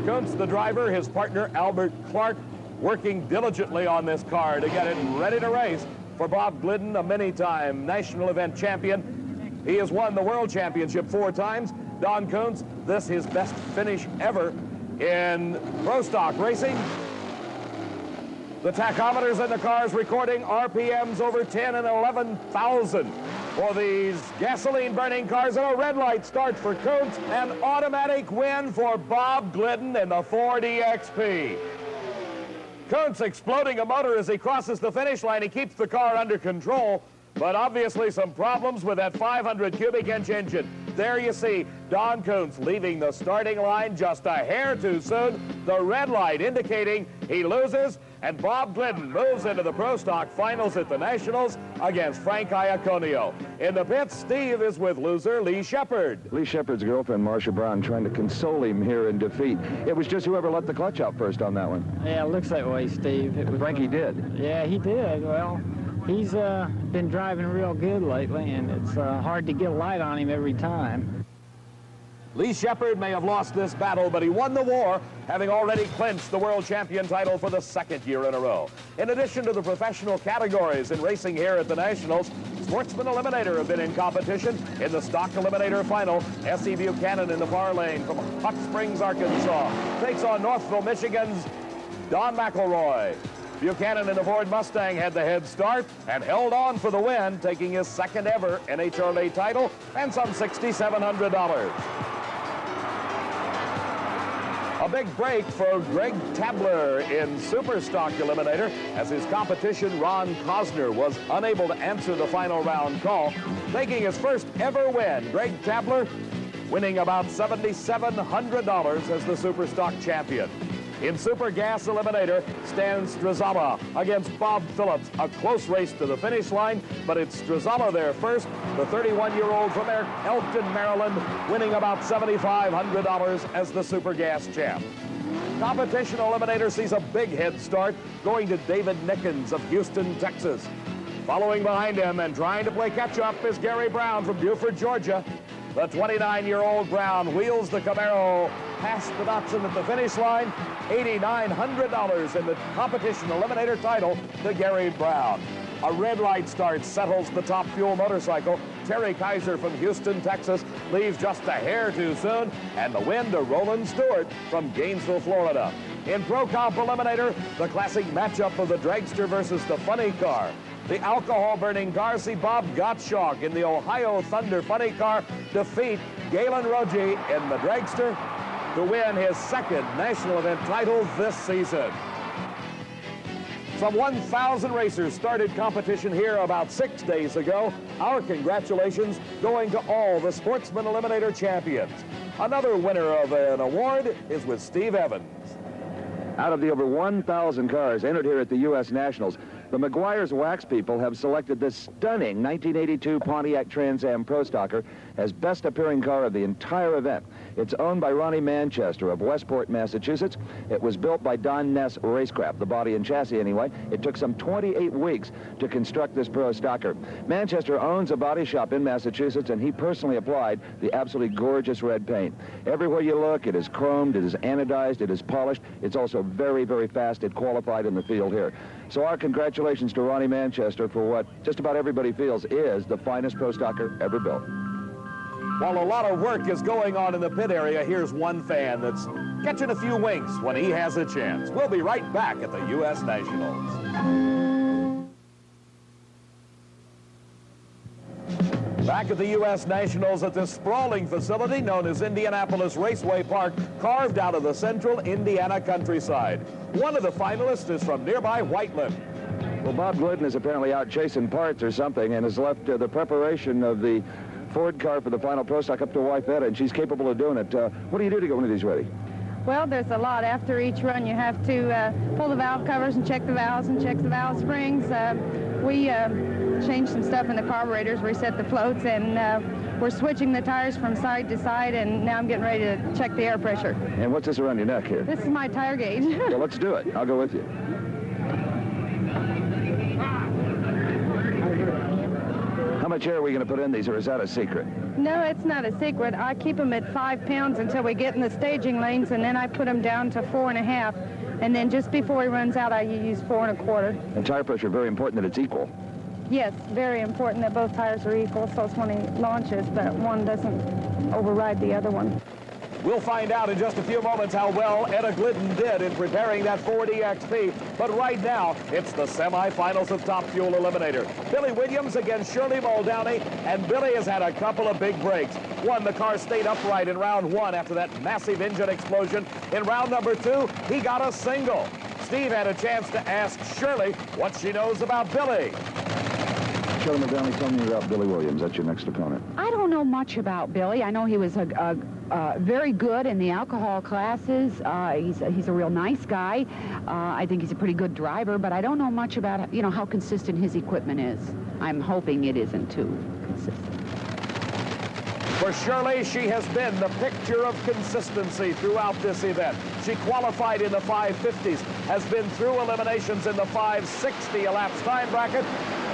Kuntz, the driver, his partner Albert Clark, working diligently on this car to get it ready to race. For Bob Glidden, a many-time national event champion, he has won the world championship 4 times. Don Kuntz, this his best finish ever in Pro Stock racing. The tachometers in the cars recording RPMs over 10 and 11,000 for these gasoline-burning cars, and a red light start for Kuntz. An automatic win for Bob Glidden in the Ford EXP. Kuntz exploding a motor as he crosses the finish line. He keeps the car under control, but obviously some problems with that 500 cubic inch engine. There you see Don Kuntz leaving the starting line just a hair too soon. The red light indicating he loses, and Bob Glidden moves into the Pro Stock finals at the Nationals against Frank Iaconio. In the pits, Steve is with loser Lee Shepard. Lee Shepard's girlfriend, Marcia Brown, trying to console him here in defeat. It was just whoever let the clutch out first on that one. Yeah, it looks that way, Steve. It was, Frankie did. Yeah, he did. Well, he's been driving real good lately, and it's hard to get a light on him every time. Lee Shepard may have lost this battle, but he won the war, having already clinched the world champion title for the 2nd year in a row. In addition to the professional categories in racing here at the Nationals, Sportsman Eliminator have been in competition. In the Stock Eliminator final, S.E. Buchanan in the far lane from Hot Springs, Arkansas, takes on Northville, Michigan's Don McElroy. Buchanan in the Ford Mustang had the head start and held on for the win, taking his 2nd ever NHRA title and some $6,700. A big break for Greg Tabler in Super Stock Eliminator as his competition, Ron Cosner, was unable to answer the final round call, taking his 1st ever win. Greg Tabler winning about $7,700 as the Super Stock champion. In Super Gas Eliminator, Stan Struzala against Bob Phillips. A close race to the finish line, but it's Struzala there first, the 31-year-old from Elkton, Maryland, winning about $7,500 as the Super Gas champ. Competition Eliminator sees a big head start going to David Nickens of Houston, Texas. Following behind him and trying to play catch-up is Gary Brown from Buford, Georgia. The 29-year-old Brown wheels the Camaro past the Datsun at the finish line. $8,900 in the competition eliminator title to Gary Brown. A red light start settles the Top Fuel motorcycle. Terry Kaiser from Houston, Texas, leaves just a hair too soon, and the win to Roland Stewart from Gainesville, Florida. In Pro Comp Eliminator, the classic matchup of the dragster versus the funny car. The alcohol-burning car see Bob Gottschalk in the Ohio Thunder funny car defeat Galen Roji in the dragster to win his 2nd national event title this season. Some 1,000 racers started competition here about 6 days ago. Our congratulations going to all the Sportsman Eliminator champions. Another winner of an award is with Steve Evans. Out of the over 1,000 cars entered here at the U.S. Nationals, The McGuire's Wax people have selected this stunning 1982 Pontiac Trans Am Pro Stocker as best appearing car of the entire event. It's owned by Ronnie Manchester of Westport, Massachusetts. It was built by Don Ness Racecraft, the body and chassis anyway. It took some 28 weeks to construct this Pro Stocker. Manchester owns a body shop in Massachusetts, and he personally applied the absolutely gorgeous red paint. Everywhere you look, it is chromed, it is anodized, it is polished. It's also very, very fast. It qualified in the field here. So our congratulations to Ronnie Manchester for what just about everybody feels is the finest Pro Stocker ever built. While a lot of work is going on in the pit area, here's one fan that's catching a few winks when he has a chance. We'll be right back at the U.S. Nationals. Back at the U.S. Nationals at this sprawling facility known as Indianapolis Raceway Park, carved out of the central Indiana countryside. One of the finalists is from nearby Whiteland. Well, Bob Glidden is apparently out chasing parts or something and has left the preparation of the Ford car for the final Pro Stock up to wife Etta, and she's capable of doing it. What do you do to get one of these ready? Well, there's a lot. After each run, you have to pull the valve covers and check the valves and check the valve springs. We change some stuff in the carburetors, reset the floats, and we're switching the tires from side to side, and now I'm getting ready to check the air pressure. And what's this around your neck here? This is my tire gauge. Well, let's do it. I'll go with you. How much air are we going to put in these, or is that a secret? No, it's not a secret. I keep them at 5 pounds until we get in the staging lanes, and then I put them down to 4.5. And then just before he runs out, I use 4 1/4. And tire pressure, very important that it's equal. Yes, very important that both tires are equal, so it's when he launches that one doesn't override the other one. We'll find out in just a few moments how well Etta Glidden did in preparing that Ford EXP. But right now, it's the semifinals of Top Fuel Eliminator. Billy Williams against Shirley Muldowney, and Billy has had a couple of big breaks. One, the car stayed upright in round 1 after that massive engine explosion. In round number 2, he got a single. Steve had a chance to ask Shirley what she knows about Billy. Shirley Muldowney, tell me about Billy Williams. That's your next opponent. I don't know much about Billy. I know he was very good in the alcohol classes. He's a real nice guy. I think he's a pretty good driver, but I don't know much about, you know, how consistent his equipment is. I'm hoping it isn't too consistent. For Shirley, she has been the picture of consistency throughout this event. She qualified in the 550s, has been through eliminations in the 560 elapsed time bracket.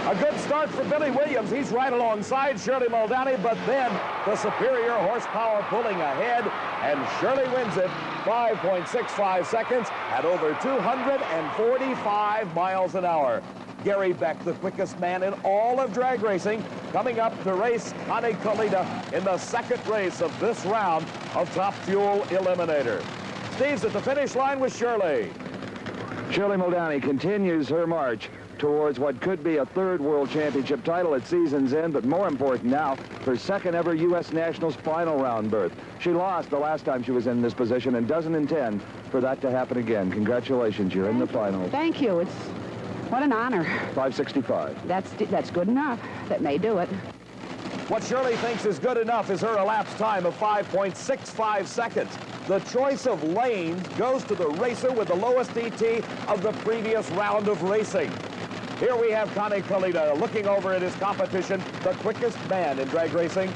A good start for Billy Williams. He's right alongside Shirley Muldowney, but then the superior horsepower pulling ahead, and Shirley wins it 5.65 seconds at over 245 miles an hour. Gary Beck, the quickest man in all of drag racing, coming up to race Connie Kalita in the second race of this round of Top Fuel Eliminator. Steve's at the finish line with Shirley. Shirley Muldowney continues her march towards what could be a 3rd World Championship title at season's end, but more important now, her second ever U.S. Nationals final round berth. She lost the last time she was in this position and doesn't intend for that to happen again. Congratulations, you're in the finals. Thank you. What an honor. 565. That's good enough. That may do it. What Shirley thinks is good enough is her elapsed time of 5.65 seconds. The choice of lanes goes to the racer with the lowest ET of the previous round of racing. Here we have Connie Kalita looking over at his competition, the quickest man in drag racing.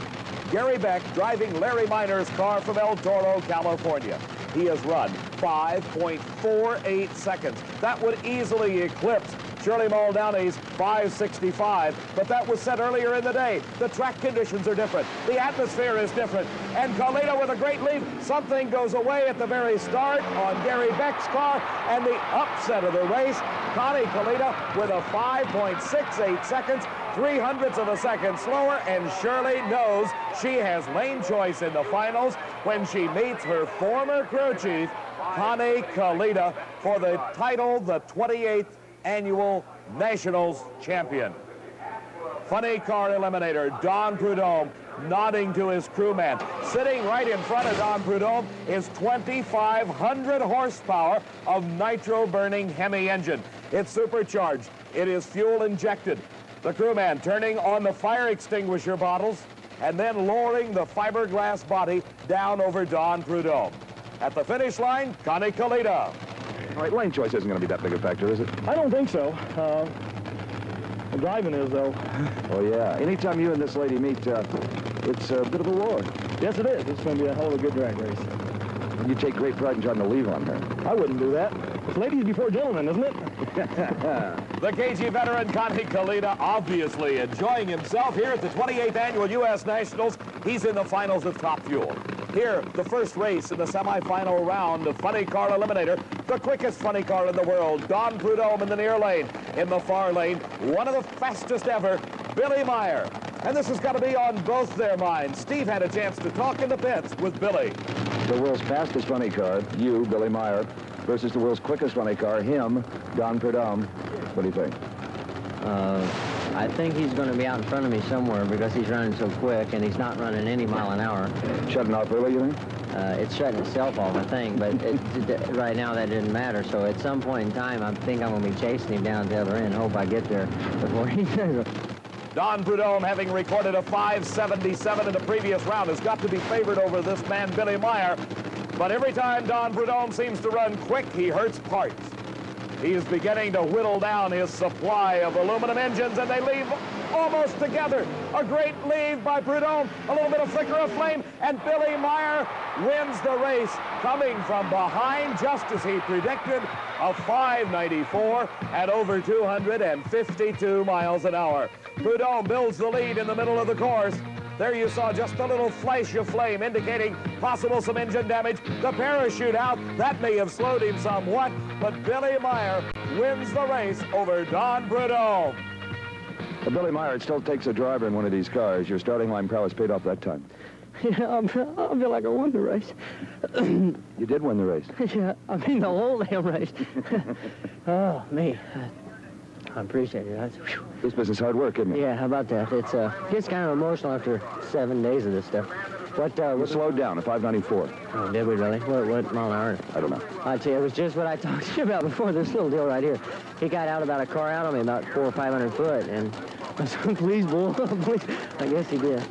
Gary Beck driving Larry Minor's car from El Toro, California. He has run 5.48 seconds. That would easily eclipse Shirley Muldowney's 5.65, but that was set earlier in the day. The track conditions are different. The atmosphere is different. And Kalita with a great lead. Something goes away at the very start on Gary Beck's car, and the upset of the race, Connie Kalita with a 5.68 seconds, 0.03 of a second slower, and Shirley knows she has lane choice in the finals when she meets her former crew chief, Connie Kalita, for the title, the 28th Annual Nationals Champion. Funny car eliminator, Don Prudhomme, nodding to his crewman. Sitting right in front of Don Prudhomme is 2,500 horsepower of nitro-burning Hemi engine. It's supercharged. It is fuel injected. The crewman turning on the fire extinguisher bottles and then lowering the fiberglass body down over Don Prudhomme. At the finish line, Connie Kalita. All right, lane choice isn't going to be that big a factor, is it? I don't think so. driving is, though. Oh, yeah. Anytime you and this lady meet, it's a bit of a war. Yes, it is. It's going to be a hell of a good drag race. You take great pride in trying to leave on her. I wouldn't do that. It's ladies before gentlemen, isn't it? The cagey veteran Connie Kalita obviously enjoying himself here at the 28th Annual U.S. Nationals. He's in the finals of Top Fuel. Here, the first race in the semifinal round of Funny Car Eliminator. The quickest funny car in the world, Don Prudhomme in the near lane. In the far lane, one of the fastest ever, Billy Meyer. And this has got to be on both their minds. Steve had a chance to talk in the pits with Billy. The world's fastest funny car, you, Billy Meyer, versus the world's quickest funny car, him, Don Prudhomme. What do you think? I think he's going to be out in front of me somewhere because he's running so quick, and he's not running any mile an hour. Shutting off early, you think? It's shutting itself off, I think, but right now that didn't matter. So at some point in time, I think I'm going to be chasing him down to the other end. Hope I get there before he does. Don Prudhomme, having recorded a 5.77 in the previous round, has got to be favored over this man, Billy Meyer. But every time Don Prudhomme seems to run quick, he hurts parts. He is beginning to whittle down his supply of aluminum engines, and they leave almost together. A great lead by Prudhomme, a little bit of flicker of flame, and Billy Meyer wins the race, coming from behind, just as he predicted, a 5.94 at over 252 miles an hour. Prudhomme builds the lead in the middle of the course. There you saw just a little flash of flame indicating possible some engine damage. The parachute out, that may have slowed him somewhat, but Billy Meyer wins the race over Don Prudhomme. Well, Billy Meyer, it still takes a driver in one of these cars. Your starting line prowess paid off that time. Yeah, I feel like I won the race. You did win the race. Yeah, I mean the whole damn race. Oh, me. I appreciate it. This business is hard work, isn't it? Yeah, how about that? It gets kind of emotional after 7 days of this stuff. We slowed down at 5.94. Oh, did we really? What mile an hour? I don't know. I tell you, it was just what I talked to you about before. This little deal right here. He got out about a car out on me about 400 or 500 foot, and I said, please, bull, please. I guess he did.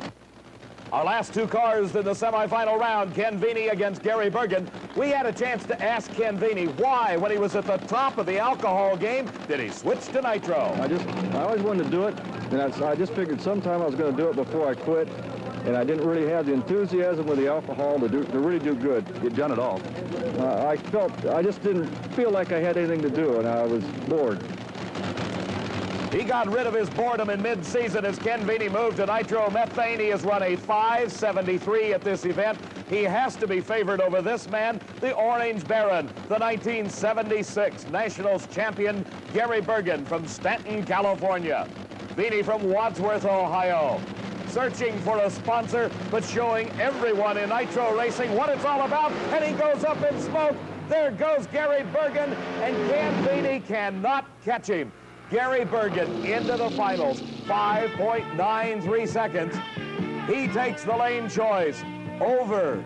Our last two cars in the semifinal round, Ken Veeney against Gary Bergen. We had a chance to ask Ken Veeney why, when he was at the top of the alcohol game, did he switch to nitro? I always wanted to do it, and I just figured sometime I was going to do it before I quit, and I didn't really have the enthusiasm with the alcohol to really do good. You'd done it all. I just didn't feel like I had anything to do, and I was bored. He got rid of his boredom in mid-season as Ken Veeney moved to nitromethane. He has run a 5.73 at this event. He has to be favored over this man, the Orange Baron, the 1976 Nationals champion, Gary Bergen from Stanton, California. Veeney from Wadsworth, Ohio. Searching for a sponsor, but showing everyone in nitro racing what it's all about, and he goes up in smoke. There goes Gary Bergen, and Ken Veeney cannot catch him. Gary Bergen into the finals, 5.93 seconds. He takes the lane choice over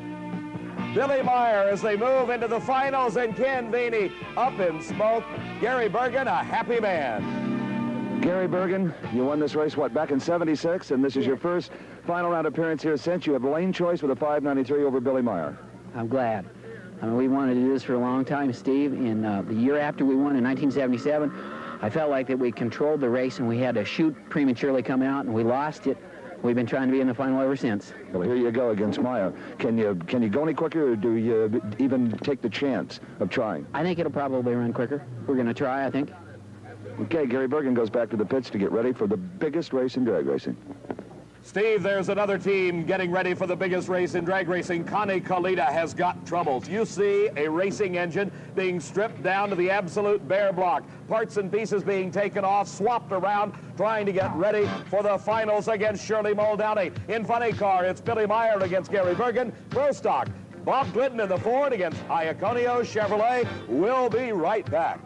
Billy Meyer as they move into the finals, and Ken Veeney up in smoke. Gary Bergen, a happy man. Gary Bergen, you won this race, what, back in '76, and this is your first final round appearance here since. You have lane choice with a 5.93 over Billy Meyer. I'm glad. I mean, we wanted to do this for a long time, Steve. In the year after we won in 1977, I felt like that we controlled the race and we had to shoot prematurely coming out, and we lost it. We've been trying to be in the final ever since. Well, here you go against Meyer. Can you go any quicker, or do you even take the chance of trying? I think it'll probably run quicker. We're going to try, I think. Okay, Gary Bergen goes back to the pits to get ready for the biggest race in drag racing. Steve, there's another team getting ready for the biggest race in drag racing. Connie Kalita has got troubles. You see a racing engine being stripped down to the absolute bare block. Parts and pieces being taken off, swapped around, trying to get ready for the finals against Shirley Muldowney. In funny car, it's Billy Meyer against Gary Bergen. Pro stock, Bob Glidden in the Ford against Iaconio Chevrolet. We'll be right back.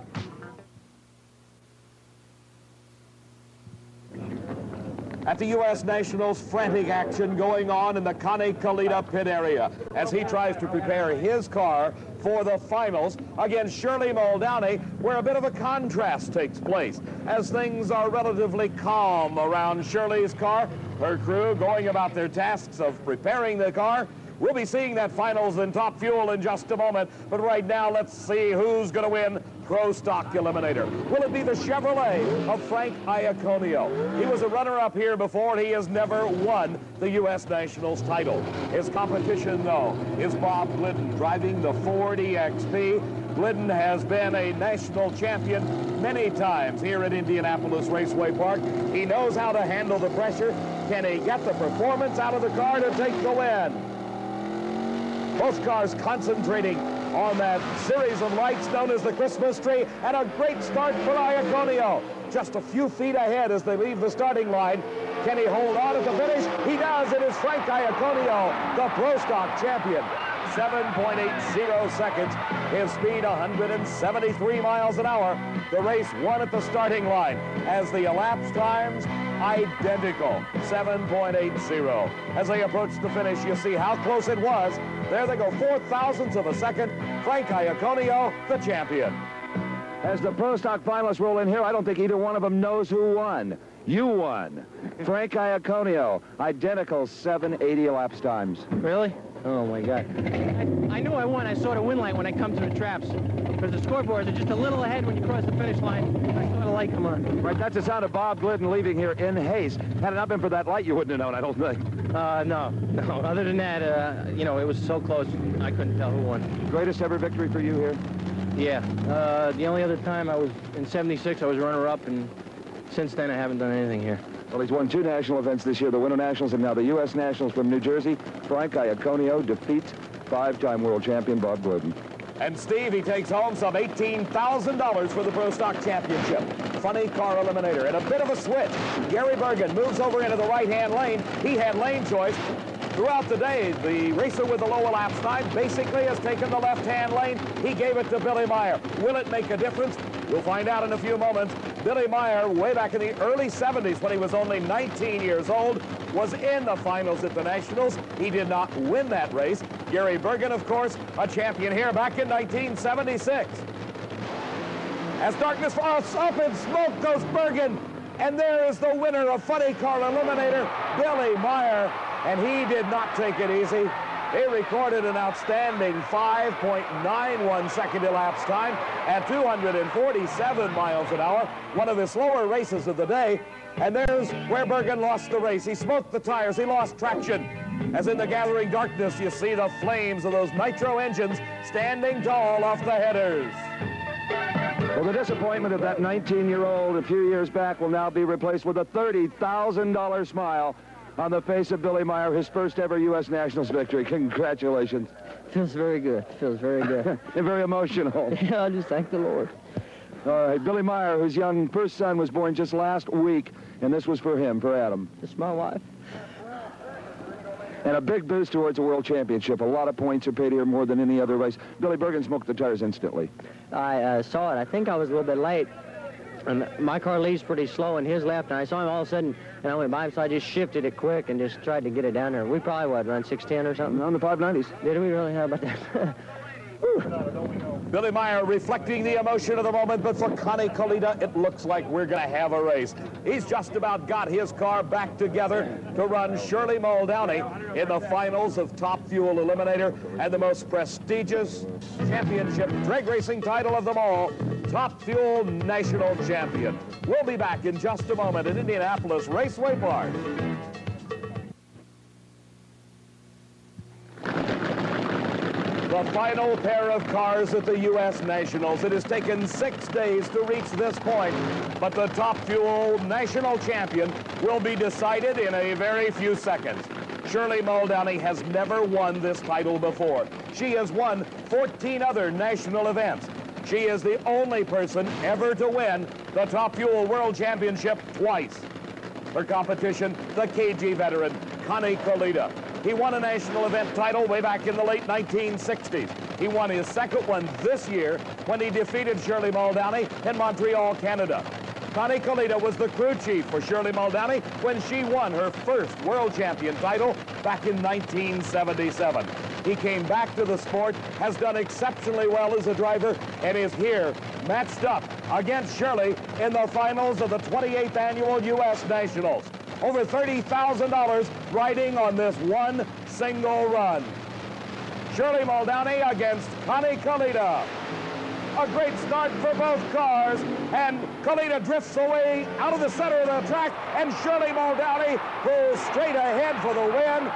At the U.S. Nationals, frantic action going on in the Connie Kalita pit area as he tries to prepare his car for the finals against Shirley Muldowney, where a bit of a contrast takes place as things are relatively calm around Shirley's car. Her crew going about their tasks of preparing the car. We'll be seeing that finals in Top Fuel in just a moment. But right now, let's see who's going to win Pro Stock Eliminator. Will it be the Chevrolet of Frank Iaconio? He was a runner-up here before, and he has never won the U.S. Nationals title. His competition, though, is Bob Glidden, driving the Ford EXP. Glidden has been a national champion many times here at Indianapolis Raceway Park. He knows how to handle the pressure. Can he get the performance out of the car to take the win? Both cars concentrating on that series of lights known as the Christmas tree, and a great start for Iaconio. Just a few feet ahead as they leave the starting line. Can he hold on at the finish? He does. It is Frank Iaconio, the Pro Stock champion. 7.80 seconds. His speed 173 miles an hour. The race won at the starting line as the elapsed times identical. 7.80. As they approach the finish, you see how close it was. There they go, 4,000ths of a second. Frank Iaconio, the champion. As the Pro Stock finalists roll in here, I don't think either one of them knows who won. You won. Frank Iaconio, identical 780 elapsed times. Really? Oh, my God. I knew I won. I saw the win light when I come to the traps. Because the scoreboards are just a little ahead when you cross the finish line. I saw the light come on. Right, that's the sound of Bob Glidden leaving here in haste. Had it not been for that light, you wouldn't have known, I don't think. No. Other than that, you know, it was so close, I couldn't tell who won. Greatest ever victory for you here? Yeah. The only other time I was in '76, I was runner-up, and since then I haven't done anything here. Well, he's won 2 national events this year, the Winter Nationals and now the U.S. Nationals from New Jersey. Frank Iaconio defeats 5-time world champion Bob Glidden. And Steve, he takes home some $18,000 for the Pro Stock Championship. Funny car eliminator and a bit of a switch. Gary Bergen moves over into the right-hand lane. He had lane choice. Throughout the day, the racer with the low elapsed time basically has taken the left-hand lane. He gave it to Billy Meyer. Will it make a difference? We'll find out in a few moments. Billy Meyer, way back in the early 70s when he was only 19 years old, was in the finals at the Nationals. He did not win that race. Gary Bergen, of course, a champion here back in 1976. As darkness falls, up in smoke goes Bergen. And there is the winner of Funny Car Eliminator, Billy Meyer. And he did not take it easy. He recorded an outstanding 5.91 second elapsed time at 247 miles an hour, one of his slower races of the day. And there's where Bergen lost the race. He smoked the tires, he lost traction. As in the gathering darkness, you see the flames of those nitro engines standing tall off the headers. Well, the disappointment of that 19-year-old a few years back will now be replaced with a $30,000 smile on the face of Billy Meyer, his first ever U.S. Nationals victory. Congratulations. Feels very good. Feels very good. And very emotional. Yeah, I just thank the Lord. All right, Billy Meyer, whose young first son was born just last week, and this was for him, for Adam. It's my wife. And a big boost towards a world championship. A lot of points are paid here, more than any other race. Billy Bergen smoked the tires instantly. I saw it. I think I was a little bit late. And my car leaves pretty slow, and his left, and I saw him all of a sudden, and I went by him, so I just shifted it quick and just tried to get it down there. We probably, what, run 610 or something? On the 590s. Did we really? How about that? Billy Meyer reflecting the emotion of the moment, but for Connie Colita, it looks like we're going to have a race. He's just about got his car back together to run Shirley Muldowney in the finals of Top Fuel Eliminator and the most prestigious championship drag racing title of them all, Top Fuel National Champion. We'll be back in just a moment at Indianapolis Raceway Park. The final pair of cars at the U.S. Nationals. It has taken 6 days to reach this point, but the Top Fuel National Champion will be decided in a very few seconds. Shirley Muldowney has never won this title before. She has won 14 other national events. She is the only person ever to win the Top Fuel World Championship twice. Her competition, the KG veteran, Connie Colita. He won a national event title way back in the late 1960s. He won his second one this year when he defeated Shirley Muldowney in Montreal, Canada. Connie Colita was the crew chief for Shirley Muldowney when she won her first world champion title back in 1977. He came back to the sport, has done exceptionally well as a driver, and is here matched up against Shirley in the finals of the 28th annual U.S. Nationals. Over $30,000 riding on this one single run. Shirley Muldowney against Connie Kalita. A great start for both cars, and Kalita drifts away out of the center of the track, and Shirley Muldowney goes straight ahead for the win.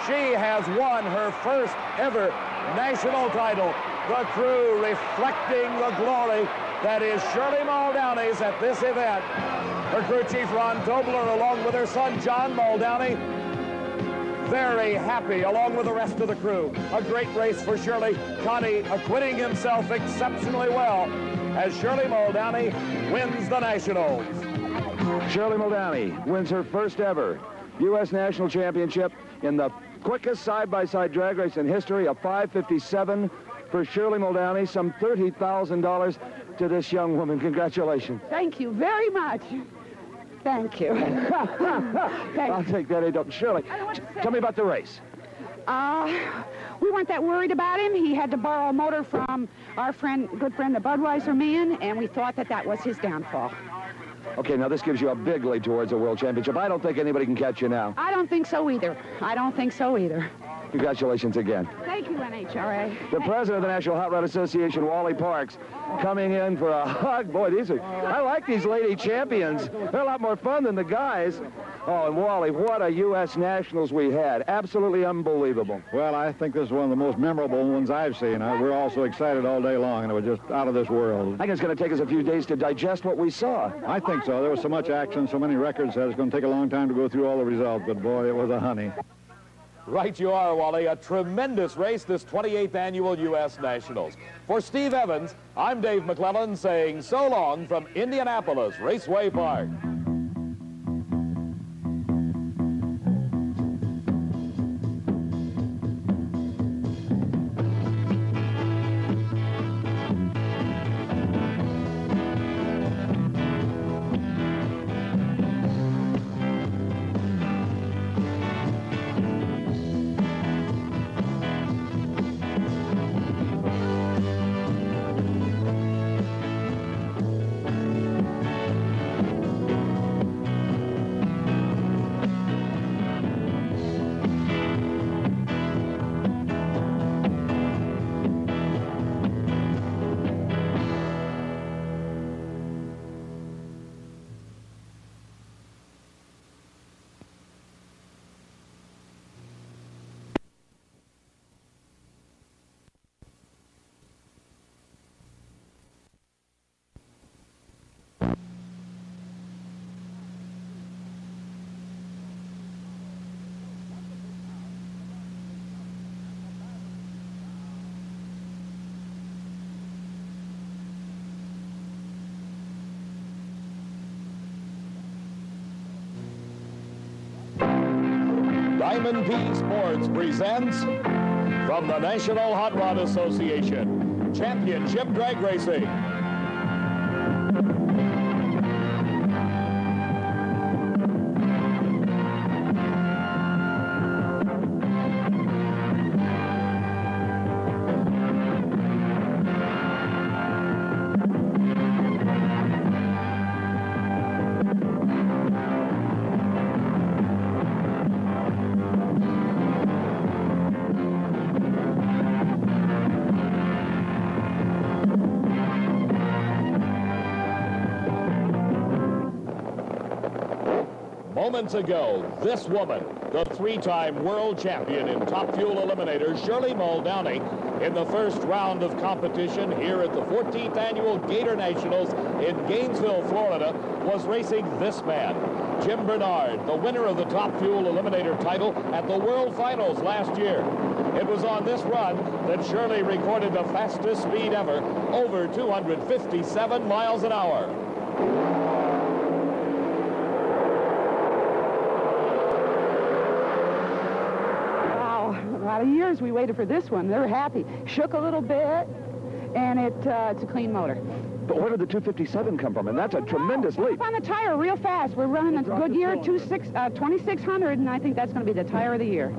She has won her first ever national title. The crew reflecting the glory that is Shirley Muldowney's at this event. Her crew chief, Ron Tobler, along with her son, John Muldowney, very happy along with the rest of the crew. A great race for Shirley. Connie acquitting himself exceptionally well as Shirley Muldowney wins the Nationals. Shirley Muldowney wins her first ever U.S. National Championship in the quickest side-by-side drag race in history, a 5:57 for Shirley Muldowney, some $30,000 to this young woman. Congratulations. Thank you very much. Thank you. I'll take that. Shirley, tell me about the race. We weren't that worried about him. He had to borrow a motor from our good friend, the Budweiser man, and we thought that was his downfall. Okay, now this gives you a big lead towards a world championship. I don't think anybody can catch you now. I don't think so either. I don't think so either. Congratulations again. Thank you, NHRA. The president of the National Hot Rod Association, Wally Parks, coming in for a hug. Boy, I like these lady champions. They're a lot more fun than the guys. Oh, and Wally, what a U.S. Nationals we had. Absolutely unbelievable. Well, I think this is one of the most memorable ones I've seen. We're all so excited all day long, and it was just out of this world. I think it's going to take us a few days to digest what we saw. I think so. There was so much action, so many records that it's going to take a long time to go through all the results, but boy, it was a honey. Right you are, Wally. A tremendous race, this 28th annual U.S. Nationals. For Steve Evans, I'm Dave McClellan saying so long from Indianapolis Raceway Park. Diamond P Sports presents from the National Hot Rod Association, Championship Drag Racing. Moments ago, this woman, the three-time world champion in Top Fuel Eliminator, Shirley Muldowney, in the first round of competition here at the 14th Annual Gator Nationals in Gainesville, Florida, was racing this man, Jim Bernard, the winner of the Top Fuel Eliminator title at the World Finals last year. It was on this run that Shirley recorded the fastest speed ever, over 257 miles an hour. A lot of years we waited for this one. They were happy. Shook a little bit, and it's a clean motor. But where did the 257 come from? And that's a tremendous leap. Up on the tire real fast. We're running a Goodyear 2600, and I think that's going to be the tire of the year.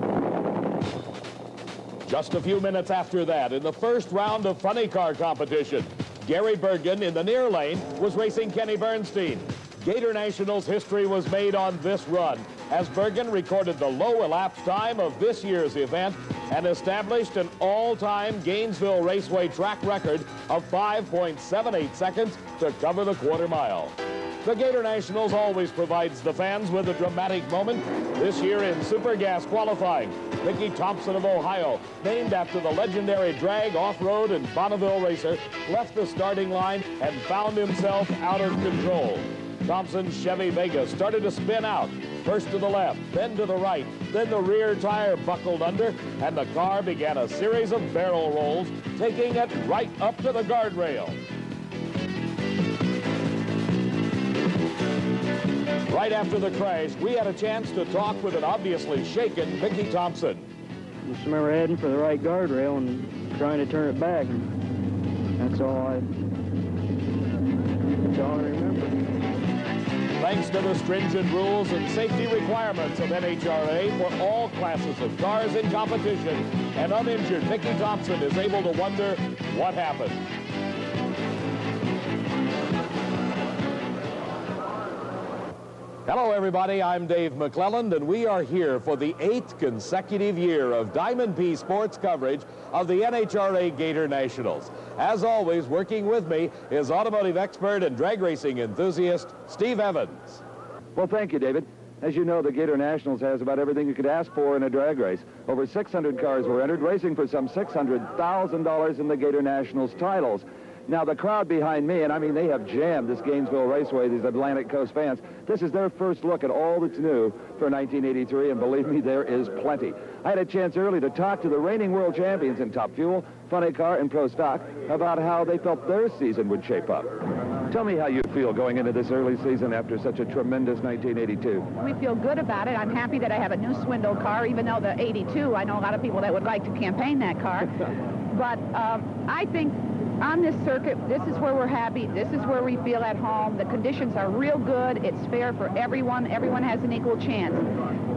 Just a few minutes after that, in the first round of funny car competition, Gary Bergen in the near lane was racing Kenny Bernstein. Gator Nationals history was made on this run, as Bergen recorded the low elapsed time of this year's event, and established an all-time Gainesville Raceway track record of 5.78 seconds to cover the quarter mile. The Gator Nationals always provides the fans with a dramatic moment. This year in Super Gas qualifying, Mickey Thompson of Ohio, named after the legendary drag off-road and Bonneville racer, left the starting line and found himself out of control. Thompson's Chevy Vega started to spin out, first to the left, then to the right, then the rear tire buckled under, and the car began a series of barrel rolls, taking it right up to the guardrail. Right after the crash, we had a chance to talk with an obviously shaken Mickey Thompson. Just remember heading for the right guardrail and trying to turn it back. And that's all I remember. Thanks to the stringent rules and safety requirements of NHRA for all classes of cars in competition, an uninjured Mickey Thompson is able to wonder what happened. Hello, everybody. I'm Dave McClelland, and we are here for the 8th consecutive year of Diamond P Sports coverage of the NHRA Gator Nationals. As always, working with me is automotive expert and drag racing enthusiast Steve Evans. Well, thank you, David. As you know, the Gator Nationals has about everything you could ask for in a drag race. Over 600 cars were entered, racing for some $600,000 in the Gator Nationals titles. Now, the crowd behind me, and I mean, they have jammed this Gainesville Raceway, these Atlantic Coast fans. This is their first look at all that's new for 1983, and believe me, there is plenty. I had a chance early to talk to the reigning world champions in Top Fuel, Funny Car, and Pro Stock about how they felt their season would shape up. Tell me how you feel going into this early season after such a tremendous 1982. We feel good about it. I'm happy that I have a new Swindle car, even though the 82, I know a lot of people that would like to campaign that car. But I think on this circuit, this is where we're happy. This is where we feel at home. The conditions are real good. It's fair for everyone. Everyone has an equal chance.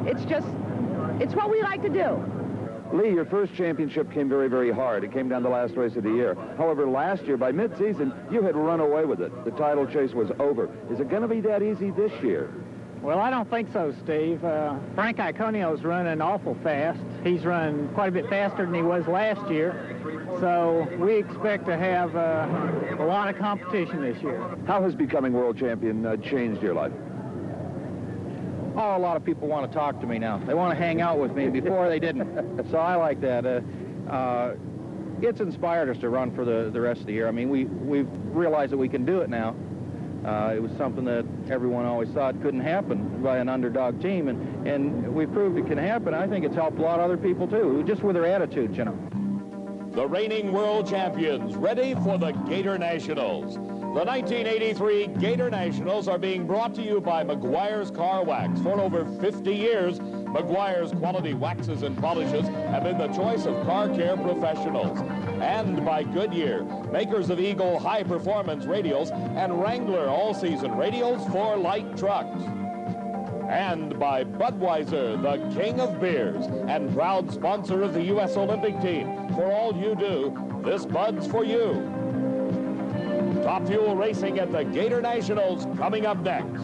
It's what we like to do. Lee, your first championship came very, very hard. It came down the last race of the year. However, last year, by mid-season, you had run away with it. The title chase was over. Is it going to be that easy this year? Well, I don't think so, Steve. Frank Iconio's running awful fast. He's running quite a bit faster than he was last year. So we expect to have a lot of competition this year. How has becoming world champion changed your life? Oh, a lot of people want to talk to me now. They want to hang out with me. Before they didn't. So I like that. It's inspired us to run for the rest of the year. I mean, we've realized that we can do it now. It was something that everyone always thought couldn't happen by an underdog team, and we proved it can happen. I think it's helped a lot of other people, too, just with their attitudes, you know. The reigning world champions ready for the Gator Nationals. The 1983 Gator Nationals are being brought to you by McGuire's Car Wax. For over 50 years, McGuire's quality waxes and polishes have been the choice of car care professionals. And by Goodyear, makers of Eagle high-performance radials and Wrangler all-season radials for light trucks. And by Budweiser, the king of beers and proud sponsor of the U.S. Olympic team. For all you do, this Bud's for you. Top Fuel Racing at the Gator Nationals coming up next.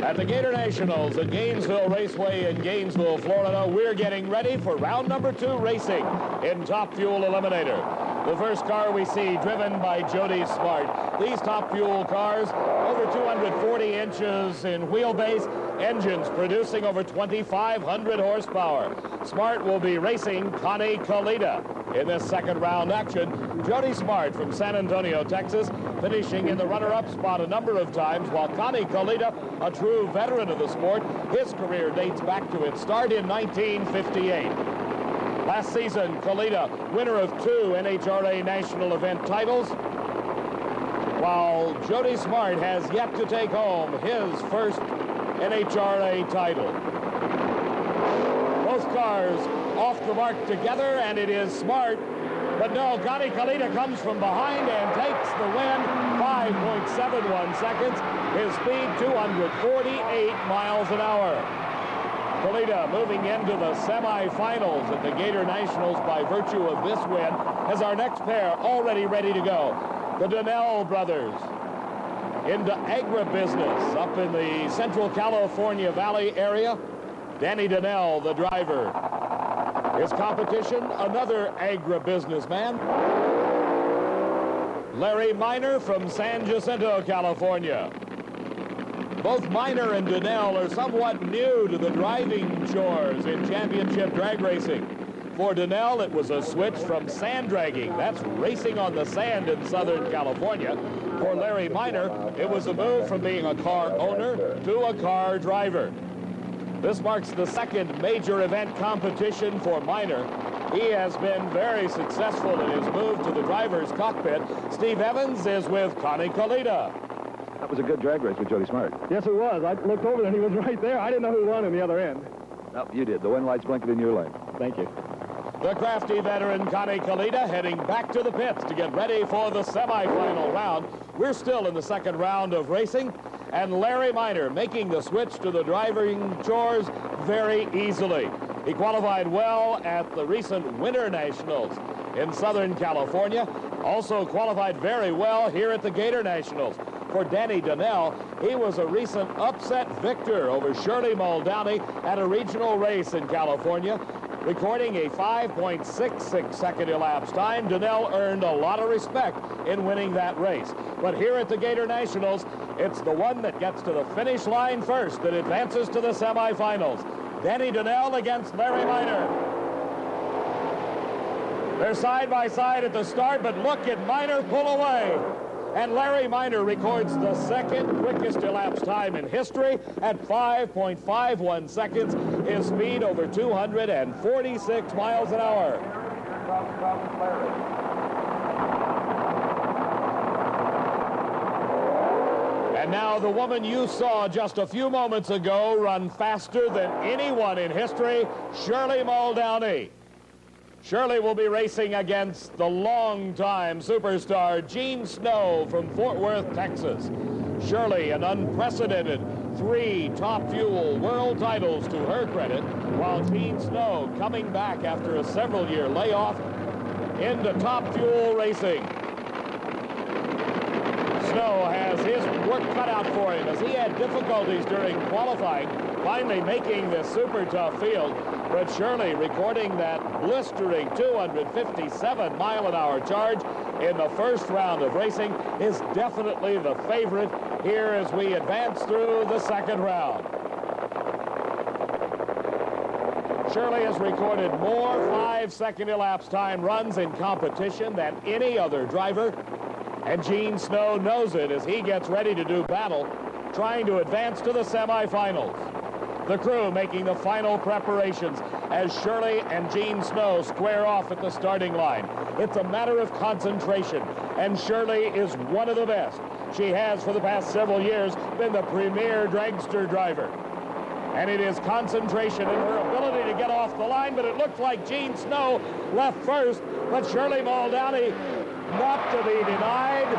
At the Gator Nationals at Gainesville Raceway in Gainesville, Florida, we're getting ready for round number 2 racing in Top Fuel Eliminator. The first car we see driven by Jody Smart. These Top Fuel cars, over 240 inches in wheelbase, engines producing over 2,500 horsepower. Smart will be racing Connie Kalita. In this second round action, Jody Smart from San Antonio, Texas, finishing in the runner-up spot a number of times, while Connie Kalita, a true veteran of the sport, his career dates back to its start in 1958. Last season, Kalita, winner of 2 NHRA national event titles, while Jody Smart has yet to take home his first NHRA title. Both cars off the mark together, and it is Smart. But no, Connie Kalita comes from behind and takes the win, 5.71 seconds. His speed, 248 miles an hour. Kalita moving into the semifinals at the Gator Nationals by virtue of this win, has our next pair already ready to go. The Donnell brothers into agribusiness up in the Central California Valley area. Danny Donnell, the driver. His competition, another agribusiness man, Larry Miner from San Jacinto, California. Both Miner and Donnell are somewhat new to the driving chores in championship drag racing. For Donnell, it was a switch from sand dragging. That's racing on the sand in Southern California. For Larry Miner, it was a move from being a car owner to a car driver. This marks the second major event competition for Miner. He has been very successful in his move to the driver's cockpit. Steve Evans is with Connie Kalita. That was a good drag race with Jody Smart. Yes, it was. I looked over and he was right there. I didn't know who won in the other end. No, you did. The wind lights blinking in your lane. Thank you. The crafty veteran Connie Kalita heading back to the pits to get ready for the semifinal round. We're still in the second round of racing, and Larry Miner making the switch to the driving chores very easily. He qualified well at the recent Winter Nationals in Southern California. Also qualified very well here at the Gator Nationals. For Danny Donnell, he was a recent upset victor over Shirley Muldowney at a regional race in California. Recording a 5.66 second elapsed time, Donnell earned a lot of respect in winning that race. But here at the Gator Nationals, it's the one that gets to the finish line first that advances to the semifinals. Danny Donnell against Larry Miner. They're side by side at the start, but look at Miner pull away. And Larry Miner records the second quickest elapsed time in history at 5.51 seconds. His speed over 246 miles an hour. And now the woman you saw just a few moments ago run faster than anyone in history, Shirley Muldowney. Shirley will be racing against the longtime superstar Gene Snow from Fort Worth, Texas. Shirley, an unprecedented 3 Top Fuel world titles to her credit, while Gene Snow coming back after a several-year layoff into Top Fuel racing. Snow has his work cut out for him as he had difficulties during qualifying, finally making this super tough field. But Shirley recording that blistering 257-mile-an-hour charge in the first round of racing is definitely the favorite here as we advance through the second round. Shirley has recorded more 5-second elapsed time runs in competition than any other driver. And Gene Snow knows it as he gets ready to do battle, trying to advance to the semifinals. The crew making the final preparations as Shirley and Gene Snow square off at the starting line. It's a matter of concentration, and Shirley is one of the best. She has, for the past several years, been the premier dragster driver. And it is concentration in her ability to get off the line, but it looks like Gene Snow left first, but Shirley Muldowney not to be denied.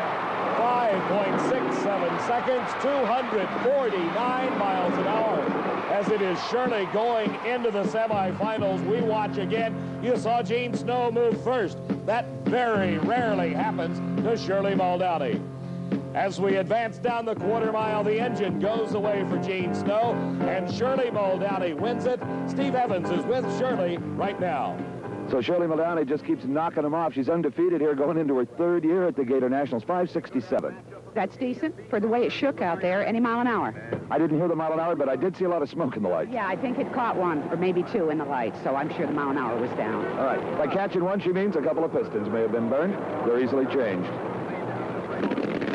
5.67 seconds, 249 miles an hour. As it is Shirley going into the semifinals, we watch again. You saw Gene Snow move first. That very rarely happens to Shirley Muldowney. As we advance down the quarter mile, the engine goes away for Gene Snow, and Shirley Muldowney wins it. Steve Evans is with Shirley right now. So Shirley Muldowney just keeps knocking them off. She's undefeated here going into her third year at the Gator Nationals, 5.67. That's decent for the way it shook out there, any mile an hour. I didn't hear the mile an hour, but I did see a lot of smoke in the lights. Yeah, I think it caught 1 or maybe 2 in the lights, so I'm sure the mile an hour was down. All right. By catching 1, she means a couple of pistons may have been burned. They're easily changed.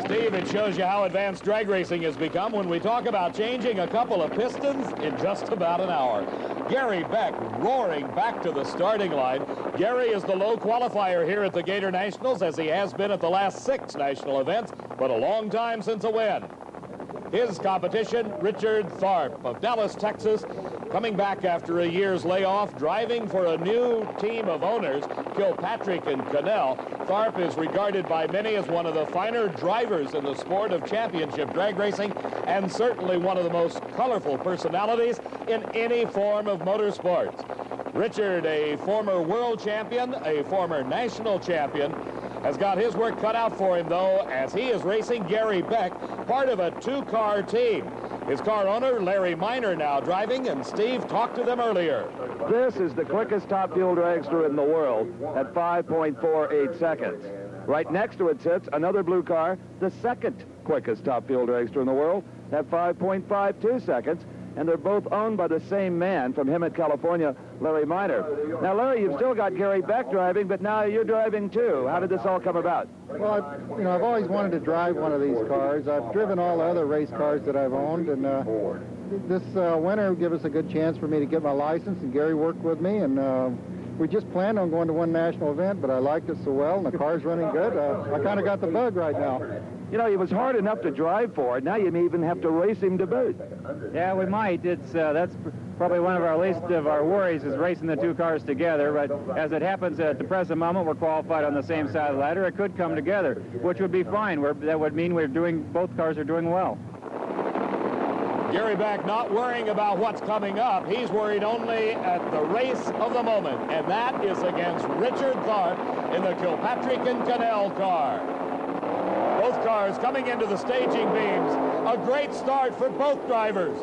Steve, it shows you how advanced drag racing has become when we talk about changing a couple of pistons in just about an hour. Gary Beck roaring back to the starting line. Gary is the low qualifier here at the Gator Nationals, as he has been at the last 6 national events, but a long time since a win. His competition, Richard Tharp of Dallas, Texas, Coming back after a year's layoff, driving for a new team of owners, Kilpatrick and Cannell, Tharp is regarded by many as one of the finer drivers in the sport of championship drag racing, and certainly one of the most colorful personalities in any form of motorsports. Richard, a former world champion, a former national champion, has got his work cut out for him, though, as he is racing Gary Beck, part of a two-car team. His car owner, Larry Miner, now driving, and Steve talked to them earlier. This is the quickest top fuel dragster in the world at 5.48 seconds. Right next to it sits another blue car, the second quickest top fuel dragster in the world at 5.52 seconds. And they're both owned by the same man from Hemet, California, Larry Miner. Now, Larry, you've still got Gary Beck driving, but now you're driving too. How did this all come about? Well, I've always wanted to drive one of these cars. I've driven all the other race cars that I've owned, and this winter gave us a good chance for me to get my license, and Gary worked with me, and we just planned on going to one national event, but I liked it so well, and the car's running good. I kind of got the bug right now. You know, it was hard enough to drive for it. Now you may even have to race him to boot. Yeah, we might. It's that's probably one of our least of our worries is racing the two cars together. But as it happens at the present moment, we're qualified on the same side of the ladder. It could come together, which would be fine. That would mean both cars are doing well. Gary Beck not worrying about what's coming up. He's worried only at the race of the moment, and that is against Richard Tharp in the Kilpatrick and Cannell car. Both cars coming into the staging beams. A great start for both drivers.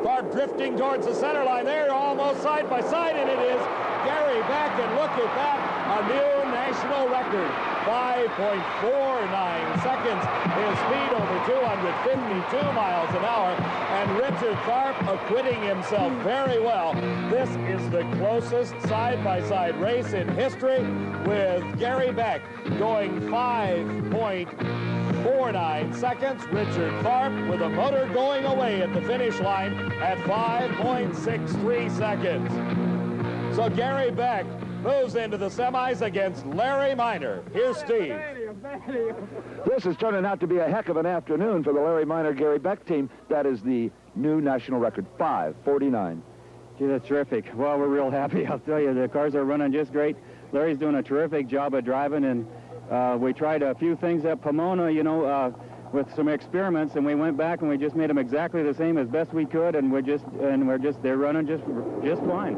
Tharp drifting towards the center line. They're almost side by side, and it is Gary Beck, and look at that, a new national record. 5.49 seconds. His speed over 252 miles an hour, and Richard Tharp acquitting himself very well. This is the closest side-by-side race in history, with Gary Beck going 5.49 seconds. Richard Tharp with a motor going away at the finish line at 5.63 seconds. So Gary Beck moves into the semis against Larry Miner. Here's Steve. This is turning out to be a heck of an afternoon for the Larry Miner-Gary Beck team. That is the new national record, 5.49. Gee, that's terrific. Well, we're real happy. I'll tell you, the cars are running just great. Larry's doing a terrific job of driving, and we tried a few things at Pomona, with some experiments, and we went back and we just made them exactly the same as best we could, and they're running just fine.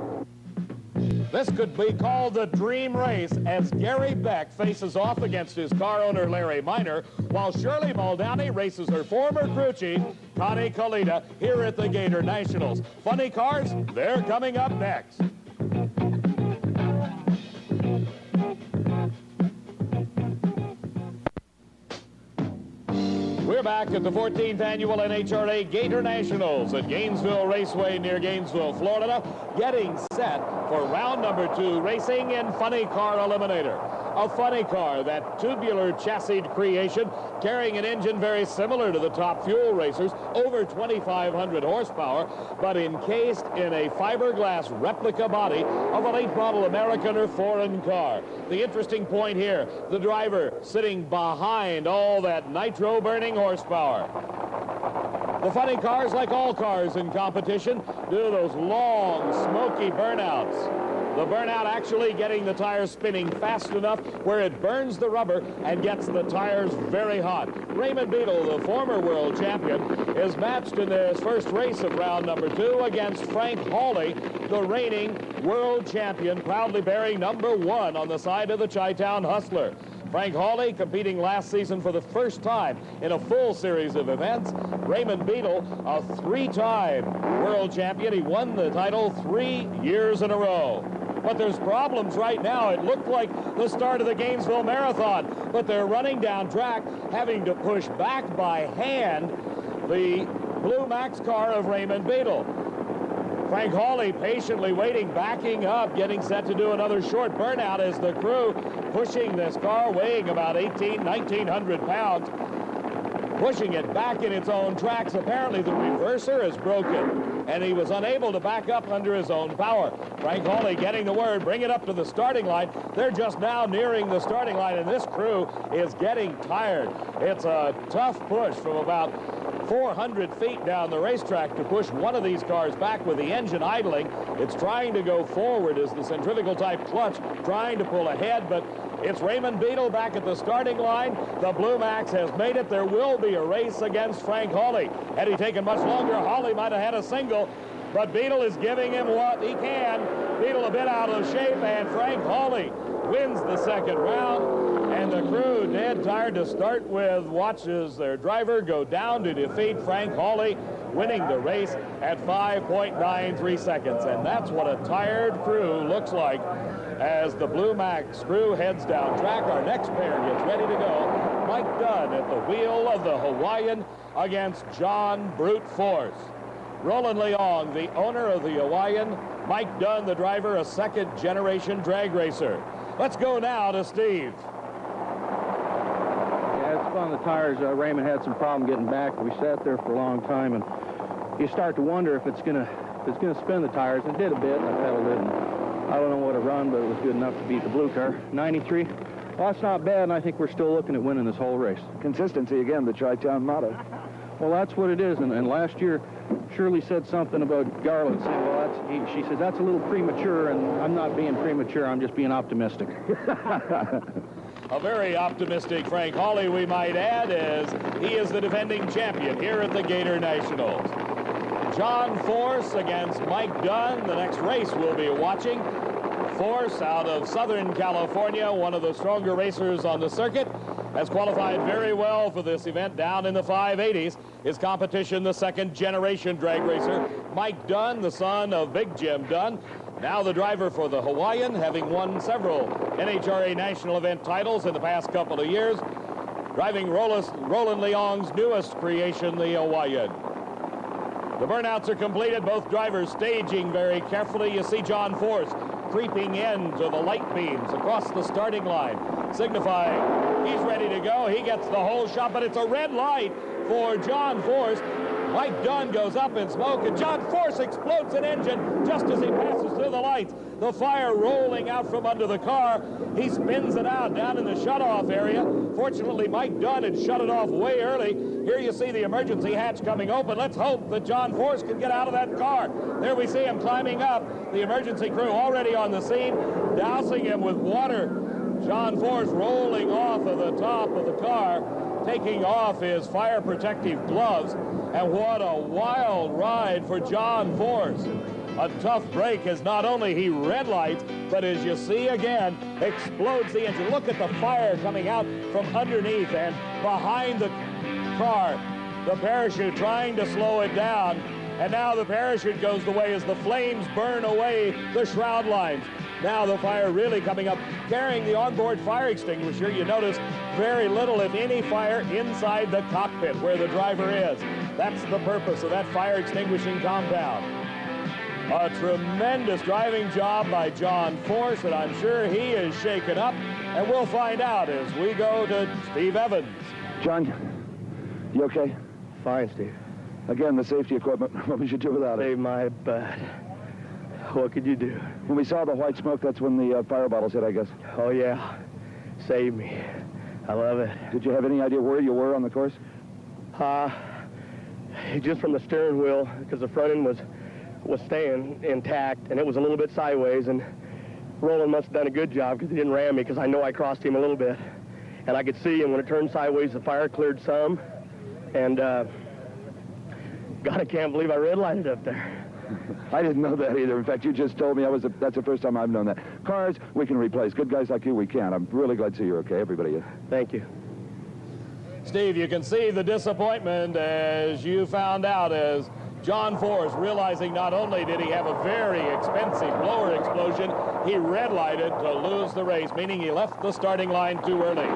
This could be called the dream race as Gary Beck faces off against his car owner, Larry Miner, while Shirley Muldowney races her former crew chief, Connie Kalita, here at the Gator Nationals. Funny cars, they're coming up next. We're back at the 14th annual NHRA Gator Nationals at Gainesville Raceway near Gainesville, Florida, getting set for round number 2 racing in Funny Car Eliminator. A funny car, that tubular chassis creation carrying an engine very similar to the top fuel racers, over 2,500 horsepower, but encased in a fiberglass replica body of a late model American or foreign car. The interesting point here, the driver sitting behind all that nitro-burning horsepower. The funny cars, like all cars in competition, do those long, smoky burnouts. The burnout actually getting the tires spinning fast enough where it burns the rubber and gets the tires very hot. Raymond Beadle, the former world champion, is matched in this first race of round number 2 against Frank Hawley, the reigning world champion, proudly bearing number 1 on the side of the Chi-Town Hustler. Frank Hawley competing last season for the first time in a full series of events. Raymond Beadle, a 3-time world champion. He won the title 3 years in a row. But there's problems right now. It looked like the start of the Gainesville Marathon, but they're running down track, having to push back by hand the Blue Max car of Raymond Beadle. Frank Hawley patiently waiting, backing up, getting set to do another short burnout as the crew pushing this car, weighing about 1,900 pounds, pushing it back in its own tracks. Apparently the reverser is broken, and he was unable to back up under his own power. Frank Hawley getting the word, bring it up to the starting line. They're just now nearing the starting line, and this crew is getting tired. It's a tough push from about 400 feet down the racetrack to push one of these cars back with the engine idling. It's trying to go forward as the centrifugal type clutch trying to pull ahead, but it's Raymond Beadle back at the starting line. The Blue Max has made it. There will be a race against Frank Hawley. Had he taken much longer, Hawley might have had a single, but Beadle is giving him what he can. Beadle a bit out of shape, and Frank Hawley wins the second round, and the crew, dead tired to start with, watches their driver go down to defeat Frank Hawley, winning the race at 5.93 seconds. And that's what a tired crew looks like as the Blue Max crew heads down track. Our next pair gets ready to go. Mike Dunn at the wheel of the Hawaiian against John Brute Force. Roland Leong, the owner of the Hawaiian. Mike Dunn, the driver, a second-generation drag racer. Let's go now to Steve. Yeah, it's fun. The tires, Raymond had some problem getting back. We sat there for a long time, and you start to wonder if it's gonna spin the tires. It did a bit. I pedaled it, and I don't know what it run, but it was good enough to beat the blue car. 93. Well, that's not bad, and I think we're still looking at winning this whole race. Consistency again, the Tri-Town motto. Well, that's what it is, and last year, Shirley said something about Garland, saying, well, she says, that's a little premature, and I'm not being premature, I'm just being optimistic. A very optimistic Frank Hawley, we might add, as he is the defending champion here at the Gator Nationals. John Force against Mike Dunn, the next race we'll be watching. Force out of Southern California, one of the stronger racers on the circuit, has qualified very well for this event down in the 580s. His competition, the second-generation drag racer, Mike Dunn, the son of Big Jim Dunn, now the driver for the Hawaiian, having won several NHRA national event titles in the past couple of years, driving Roland Leong's newest creation, the Hawaiian. The burnouts are completed, both drivers staging very carefully. You see John Force creeping into the light beams across the starting line, signifying he's ready to go. He gets the whole shot, but it's a red light for John Force. Mike Dunn goes up in smoke, and John Force explodes an engine just as he passes through the lights. The fire rolling out from under the car. He spins it out down in the shutoff area. Fortunately, Mike Dunn had shut it off way early. Here you see the emergency hatch coming open. Let's hope that John Force can get out of that car. There we see him climbing up. The emergency crew already on the scene, dousing him with water. John Force rolling off of the top of the car, taking off his fire protective gloves. And what a wild ride for John Force. A tough break as not only he red lights, but as you see again, explodes the engine. Look at the fire coming out from underneath and behind the car. The parachute trying to slow it down. And now the parachute goes the way as the flames burn away the shroud lines. Now the fire really coming up, carrying the onboard fire extinguisher. You notice very little, if any, fire inside the cockpit where the driver is. That's the purpose of that fire extinguishing compound. A tremendous driving job by John Force, and I'm sure he is shaken up, and we'll find out as we go to Steve Evans. John, you okay? Fine, Steve. Again, the safety equipment, what would you do without it? Save my butt. What could you do? When we saw the white smoke, that's when the fire bottles hit, I guess. Oh, yeah. Save me. I love it. Did you have any idea where you were on the course? Just from the steering wheel, because the front end was staying intact, and it was a little bit sideways, and Roland must have done a good job because he didn't ram me, because I know I crossed him a little bit. And I could see, and when it turned sideways, the fire cleared some, and God, I can't believe I red lighted up there. I didn't know that either. In fact, you just told me that's the first time I've known that. Cars, we can replace. Good guys like you, we can. I'm really glad to see you're okay. Everybody is. Thank you. Steve, you can see the disappointment as you found out as John Force, realizing not only did he have a very expensive blower explosion, he red lighted to lose the race, meaning he left the starting line too early.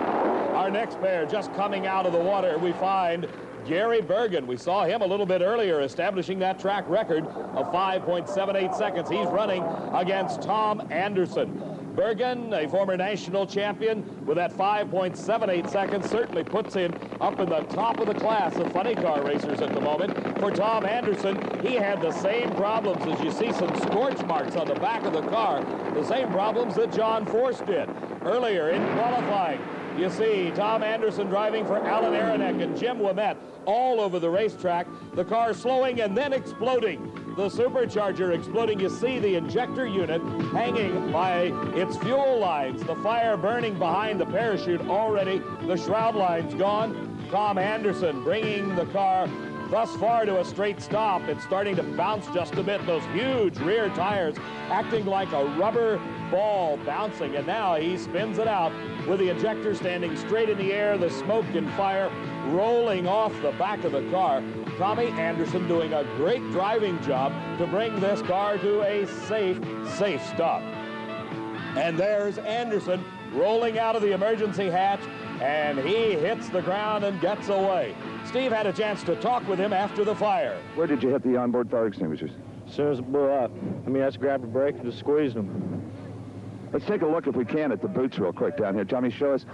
Our next pair just coming out of the water, we find Gary Bergen. We saw him a little bit earlier establishing that track record of 5.78 seconds. He's running against Tom Anderson. Bergen, a former national champion, with that 5.78 seconds, certainly puts him up in the top of the class of funny car racers at the moment. For Tom Anderson, he had the same problems, as you see some scorch marks on the back of the car, the same problems that John Force did earlier in qualifying. You see Tom Anderson driving for Alan Aronek and Jim Ouimet all over the racetrack. The car slowing and then exploding. The supercharger exploding. You see the injector unit hanging by its fuel lines. The fire burning behind the parachute already. The shroud line's gone. Tom Anderson bringing the car thus far to a straight stop. It's starting to bounce just a bit. Those huge rear tires acting like a rubber ball bouncing, and now he spins it out with the injector standing straight in the air, the smoke and fire rolling off the back of the car. Tommy Anderson doing a great driving job to bring this car to a safe stop. And there's Anderson rolling out of the emergency hatch, and he hits the ground and gets away. Steve had a chance to talk with him after the fire. Where did you hit the onboard fire extinguishers? As soon as it blew up. I mean, I just grabbed the brake and just squeezed them. Let's take a look, if we can, at the boots real quick down here. Tommy, show us.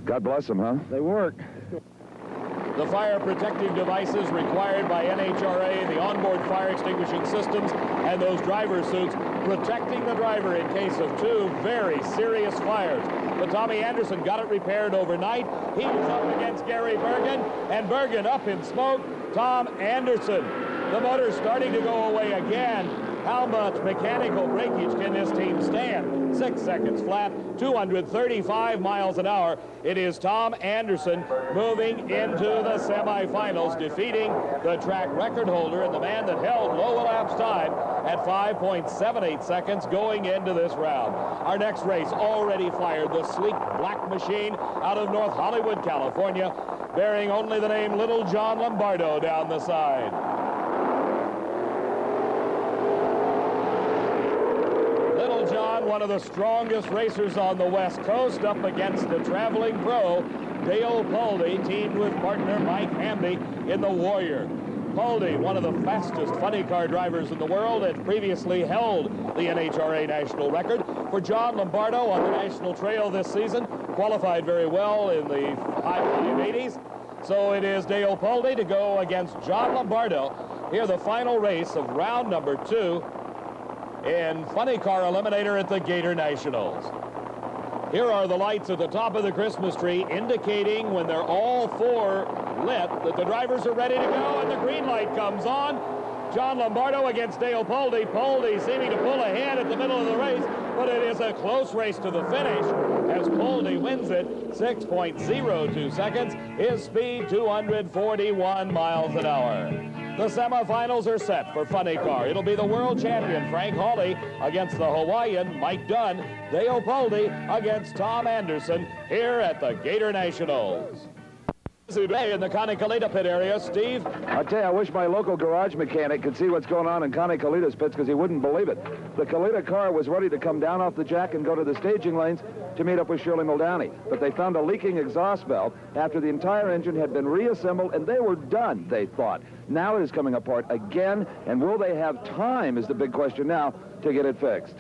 God bless them, huh? They work. The fire protective devices required by NHRA, the onboard fire extinguishing systems, and those driver suits protecting the driver in case of two very serious fires. But Tommy Anderson got it repaired overnight. He was up against Gary Bergen, and Bergen up in smoke. Tom Anderson, the motor starting to go away again. How much mechanical breakage can this team stand? 6 seconds flat, 235 miles an hour. It is Tom Anderson moving into the semifinals, defeating the track record holder and the man that held low elapsed time at 5.78 seconds going into this round. Our next race already fired, the sleek black machine out of North Hollywood, California, bearing only the name Little John Lombardo down the side. Little John, one of the strongest racers on the West Coast, up against the traveling pro, Dale Poldy, teamed with partner Mike Hamby in the Warrior. Poldy, one of the fastest funny car drivers in the world, had previously held the NHRA national record. For John Lombardo on the national trail this season, qualified very well in the high 580s. So it is Dale Poldy to go against John Lombardo. Here the final race of round number 2 in Funny Car Eliminator at the Gator Nationals. Here are the lights at the top of the Christmas tree indicating when they're all 4 lit that the drivers are ready to go, and the green light comes on. John Lombardo against Dale Poldy. Poldy seeming to pull ahead at the middle of the race, but it is a close race to the finish as Poldy wins it 6.02 seconds. His speed 241 miles an hour. The semifinals are set for Funny Car. It'll be the world champion Frank Hawley against the Hawaiian Mike Dunn. Dale Poldy against Tom Anderson here at the Gator Nationals. Today in the Connie Kalita pit area, Steve. I tell you, I wish my local garage mechanic could see what's going on in Connie Kalita's pits, because he wouldn't believe it. The Kalita car was ready to come down off the jack and go to the staging lanes to meet up with Shirley Muldowney. But they found a leaking exhaust valve after the entire engine had been reassembled, and they were done, they thought. Now it is coming apart again, and will they have time is the big question now to get it fixed.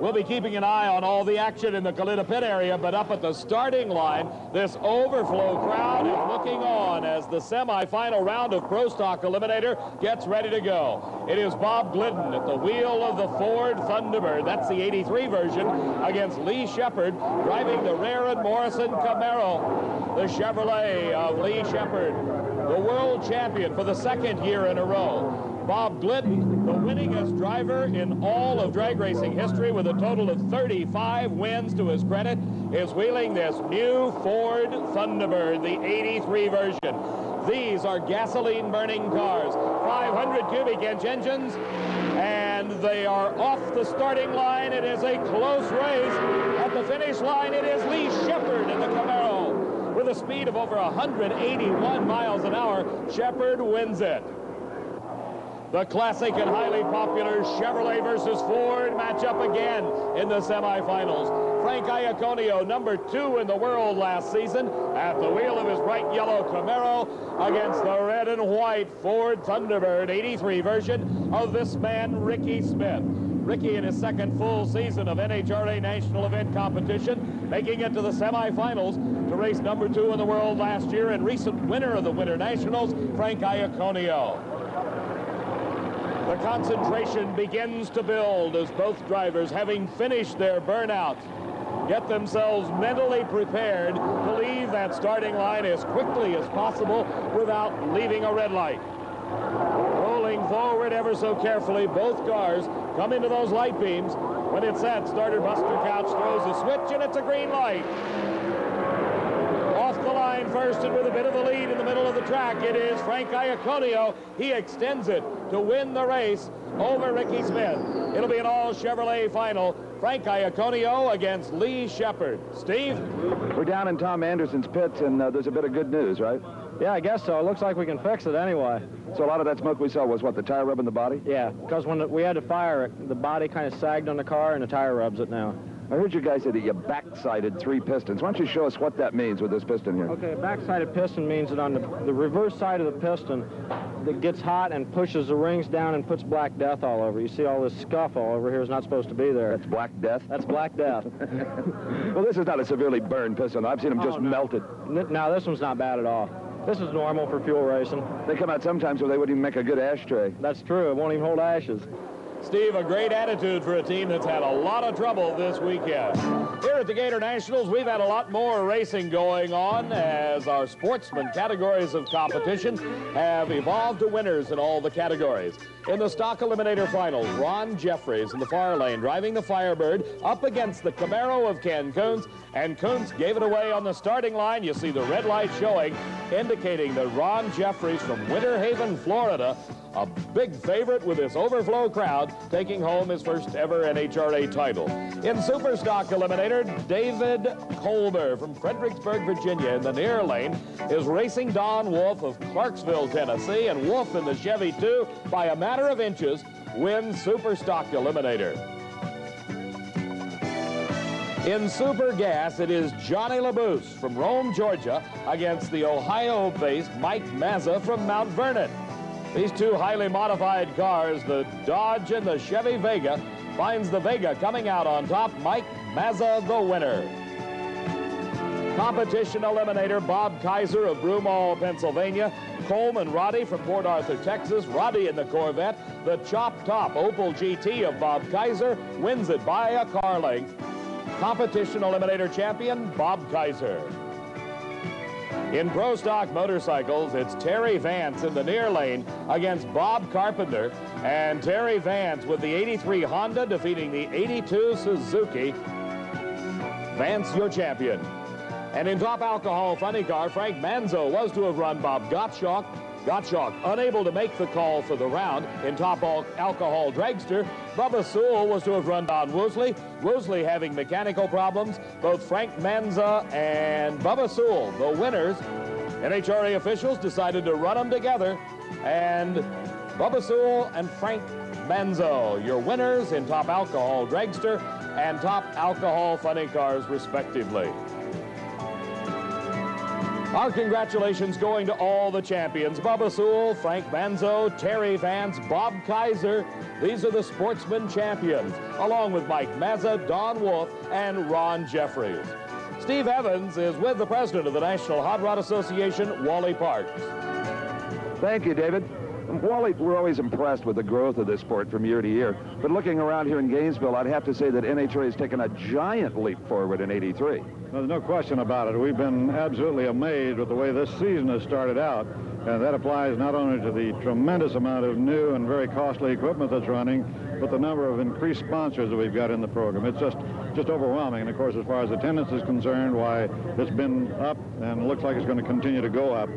We'll be keeping an eye on all the action in the Kalita pit area, but up at the starting line, this overflow crowd is looking on as the semifinal round of Pro Stock Eliminator gets ready to go. It is Bob Glidden at the wheel of the Ford Thunderbird. That's the 83 version against Lee Shepard driving the Rare & Morrison Camaro. The Chevrolet of Lee Shepard, the world champion for the 2nd year in a row. Bob Glidden, the winningest driver in all of drag racing history with a total of 35 wins to his credit, is wheeling this new Ford Thunderbird, the 83 version. These are gasoline-burning cars, 500 cubic inch engines, and they are off the starting line. It is a close race. At the finish line, it is Lee Shepard in the Camaro. With a speed of over 181 miles an hour, Shepard wins it. The classic and highly popular Chevrolet versus Ford match up again in the semifinals. Frank Iaconio, number 2 in the world last season, at the wheel of his bright yellow Camaro against the red and white Ford Thunderbird 83 version of this man, Ricky Smith. Ricky in his 2nd full season of NHRA National Event Competition, making it to the semifinals to race number 2 in the world last year and recent winner of the Winter Nationals, Frank Iaconio. The concentration begins to build as both drivers, having finished their burnout, get themselves mentally prepared to leave that starting line as quickly as possible without leaving a red light. Rolling forward ever so carefully, both cars come into those light beams. When it's set, starter Buster Couch throws a switch, and it's a green light. Off the line first, and with a bit of the lead in the middle of the track, it is Frank Iaconio. He extends it to win the race over Ricky Smith. It'll be an all Chevrolet final. Frank Iaconio against Lee Shepard. Steve? We're down in Tom Anderson's pits, and there's a bit of good news, right? Yeah, I guess so. It looks like we can fix it anyway. So a lot of that smoke we saw was what, the tire rub in the body? Yeah, because when we had to fire it, the body kind of sagged on the car, and the tire rubs it now. I heard you guys say that you back-sided 3 pistons. Why don't you show us what that means with this piston here? Okay, a back-sided piston means that on the reverse side of the piston, that gets hot and pushes the rings down and puts black death all over. You see all this scuff all over here is not supposed to be there. That's black death? That's black death. Well, this is not a severely burned piston. I've seen them just melted. No, this one's not bad at all. This is normal for fuel racing. They come out sometimes where they wouldn't even make a good ashtray. That's true. It won't even hold ashes. Steve, a great attitude for a team that's had a lot of trouble this weekend. Here at the Gator Nationals, we've had a lot more racing going on as our sportsman categories of competition have evolved to winners in all the categories. In the stock eliminator finals, Ron Jeffries in the far lane driving the Firebird up against the Camaro of Ken Kuntz, and Kuntz gave it away on the starting line. You see the red light showing, indicating that Ron Jeffries from Winter Haven, Florida, a big favorite with this overflow crowd, taking home his first ever NHRA title. In Super Stock Eliminator, David Colber from Fredericksburg, Virginia in the near lane is racing Don Wolf of Clarksville, Tennessee, and Wolf in the Chevy 2 by a matter of inches wins Super Stock Eliminator. In Super Gas, it is Johnny LaBouse from Rome, Georgia against the Ohio-based Mike Mazza from Mount Vernon. These two highly modified cars, the Dodge and the Chevy Vega, finds the Vega coming out on top. Mike Mazza, the winner. Competition eliminator, Bob Kaiser of Broomall, Pennsylvania. Coleman Roddy from Port Arthur, Texas. Roddy in the Corvette. The Chop Top Opel GT of Bob Kaiser wins it by a car length. Competition eliminator champion, Bob Kaiser. In Pro Stock Motorcycles, it's Terry Vance in the near lane against Bob Carpenter, and Terry Vance with the 83 Honda defeating the 82 Suzuki. Vance, your champion. And in Top Alcohol Funny Car, Frank Manzo was to have run Bob Gottschalk. Gottschalk unable to make the call for the round. In Top Alcohol Dragster, Bubba Sewell was to have run Don Woosley. Woosley having mechanical problems. Both Frank Manza and Bubba Sewell, the winners. NHRA officials decided to run them together. And Bubba Sewell and Frank Manzo, your winners in Top Alcohol Dragster and Top Alcohol Funny Cars, respectively. Our congratulations going to all the champions. Bubba Sewell, Frank Manzo, Terry Vance, Bob Kaiser. These are the sportsman champions, along with Mike Mazza, Don Wolf, and Ron Jeffries. Steve Evans is with the president of the National Hot Rod Association, Wally Parks. Thank you, David. Wally, we're always impressed with the growth of this sport from year to year. But looking around here in Gainesville, I'd have to say that NHRA has taken a giant leap forward in '83. Well, there's no question about it. We've been absolutely amazed with the way this season has started out. And that applies not only to the tremendous amount of new and very costly equipment that's running, but the number of increased sponsors that we've got in the program. It's just overwhelming. And, of course, as far as attendance is concerned, why, it's been up and looks like it's going to continue to go up.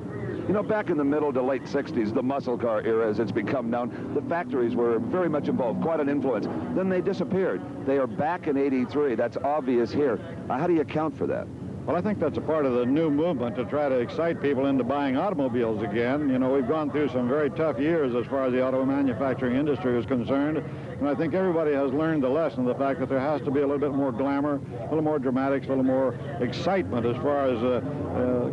You know, back in the middle to late 60s, the muscle car era, as it's become known, the factories were very much involved, quite an influence. Then they disappeared. They are back in '83. That's obvious here. How do you account for that? Well, I think that's a part of the new movement to try to excite people into buying automobiles again. You know, we've gone through some very tough years as far as the auto manufacturing industry is concerned. And I think everybody has learned the lesson, the fact that there has to be a little bit more glamour, a little more dramatics, a little more excitement as far as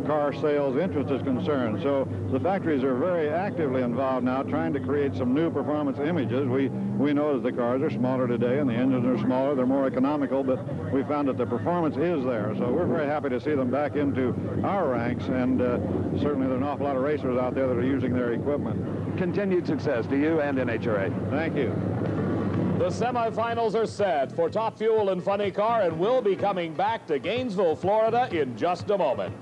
car sales interest is concerned. So the factories are very actively involved now trying to create some new performance images. We know that the cars are smaller today and the engines are smaller, they're more economical, but we found that the performance is there. So we're very happy to see them back into our ranks, and certainly there are an awful lot of racers out there that are using their equipment. Continued success to you and NHRA. Thank you. The semifinals are set for Top Fuel and Funny Car, and we'll be coming back to Gainesville, Florida in just a moment.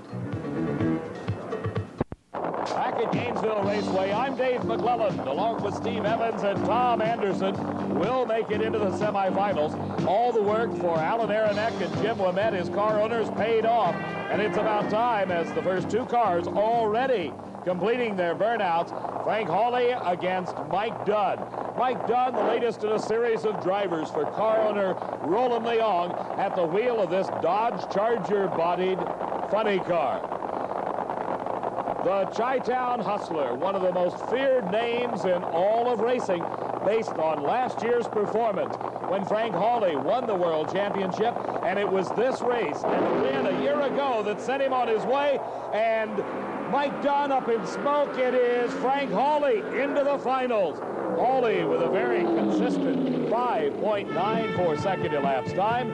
Back at Gainesville Raceway, I'm Dave McClellan, along with Steve Evans and Tom Anderson. Will make it into the semifinals. All the work for Alan Aronek and Jim Ouimet, his car owners, paid off, and it's about time, as the first two cars already completing their burnouts. Frank Hawley against Mike Dunn. Mike Dunn, the latest in a series of drivers for car owner Roland Leong at the wheel of this Dodge Charger-bodied funny car. The Chi-Town Hustler, one of the most feared names in all of racing, based on last year's performance when Frank Hawley won the World Championship, and it was this race and a win a year ago that sent him on his way, and Mike Dunn up in smoke. It is Frank Hawley into the finals. Hawley with a very consistent 5.94 second elapsed time.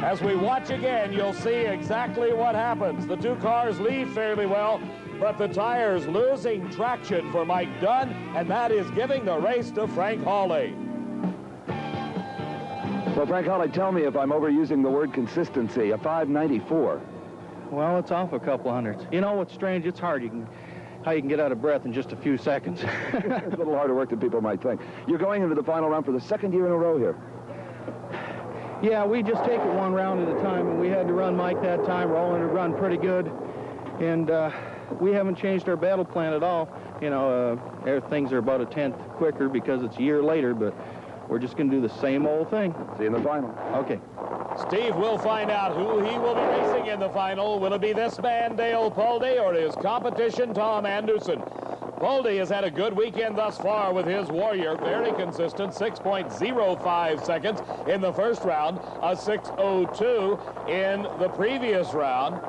As we watch again, you'll see exactly what happens. The two cars leave fairly well, but the tires losing traction for Mike Dunn, and that is giving the race to Frank Hawley. Well, Frank Hawley, tell me if I'm overusing the word consistency. A 5.94. Well, it's off a couple hundredths. You know what's strange? It's hard. How you can get out of breath in just a few seconds. It's a little harder work than people might think. You're going into the final round for the second year in a row here. Yeah, we just take it one round at a time, and we had to run Mike that time. Roland had run pretty good, and we haven't changed our battle plan at all. You know, things are about a tenth quicker because it's a year later, but we're just going to do the same old thing. See you in the final. Okay. Steve will find out who he will be racing in the final. Will it be this man, Dale Pulde, or his competition, Tom Anderson? Pulde has had a good weekend thus far with his Warrior. Very consistent, 6.05 seconds in the first round, a 6.02 in the previous round.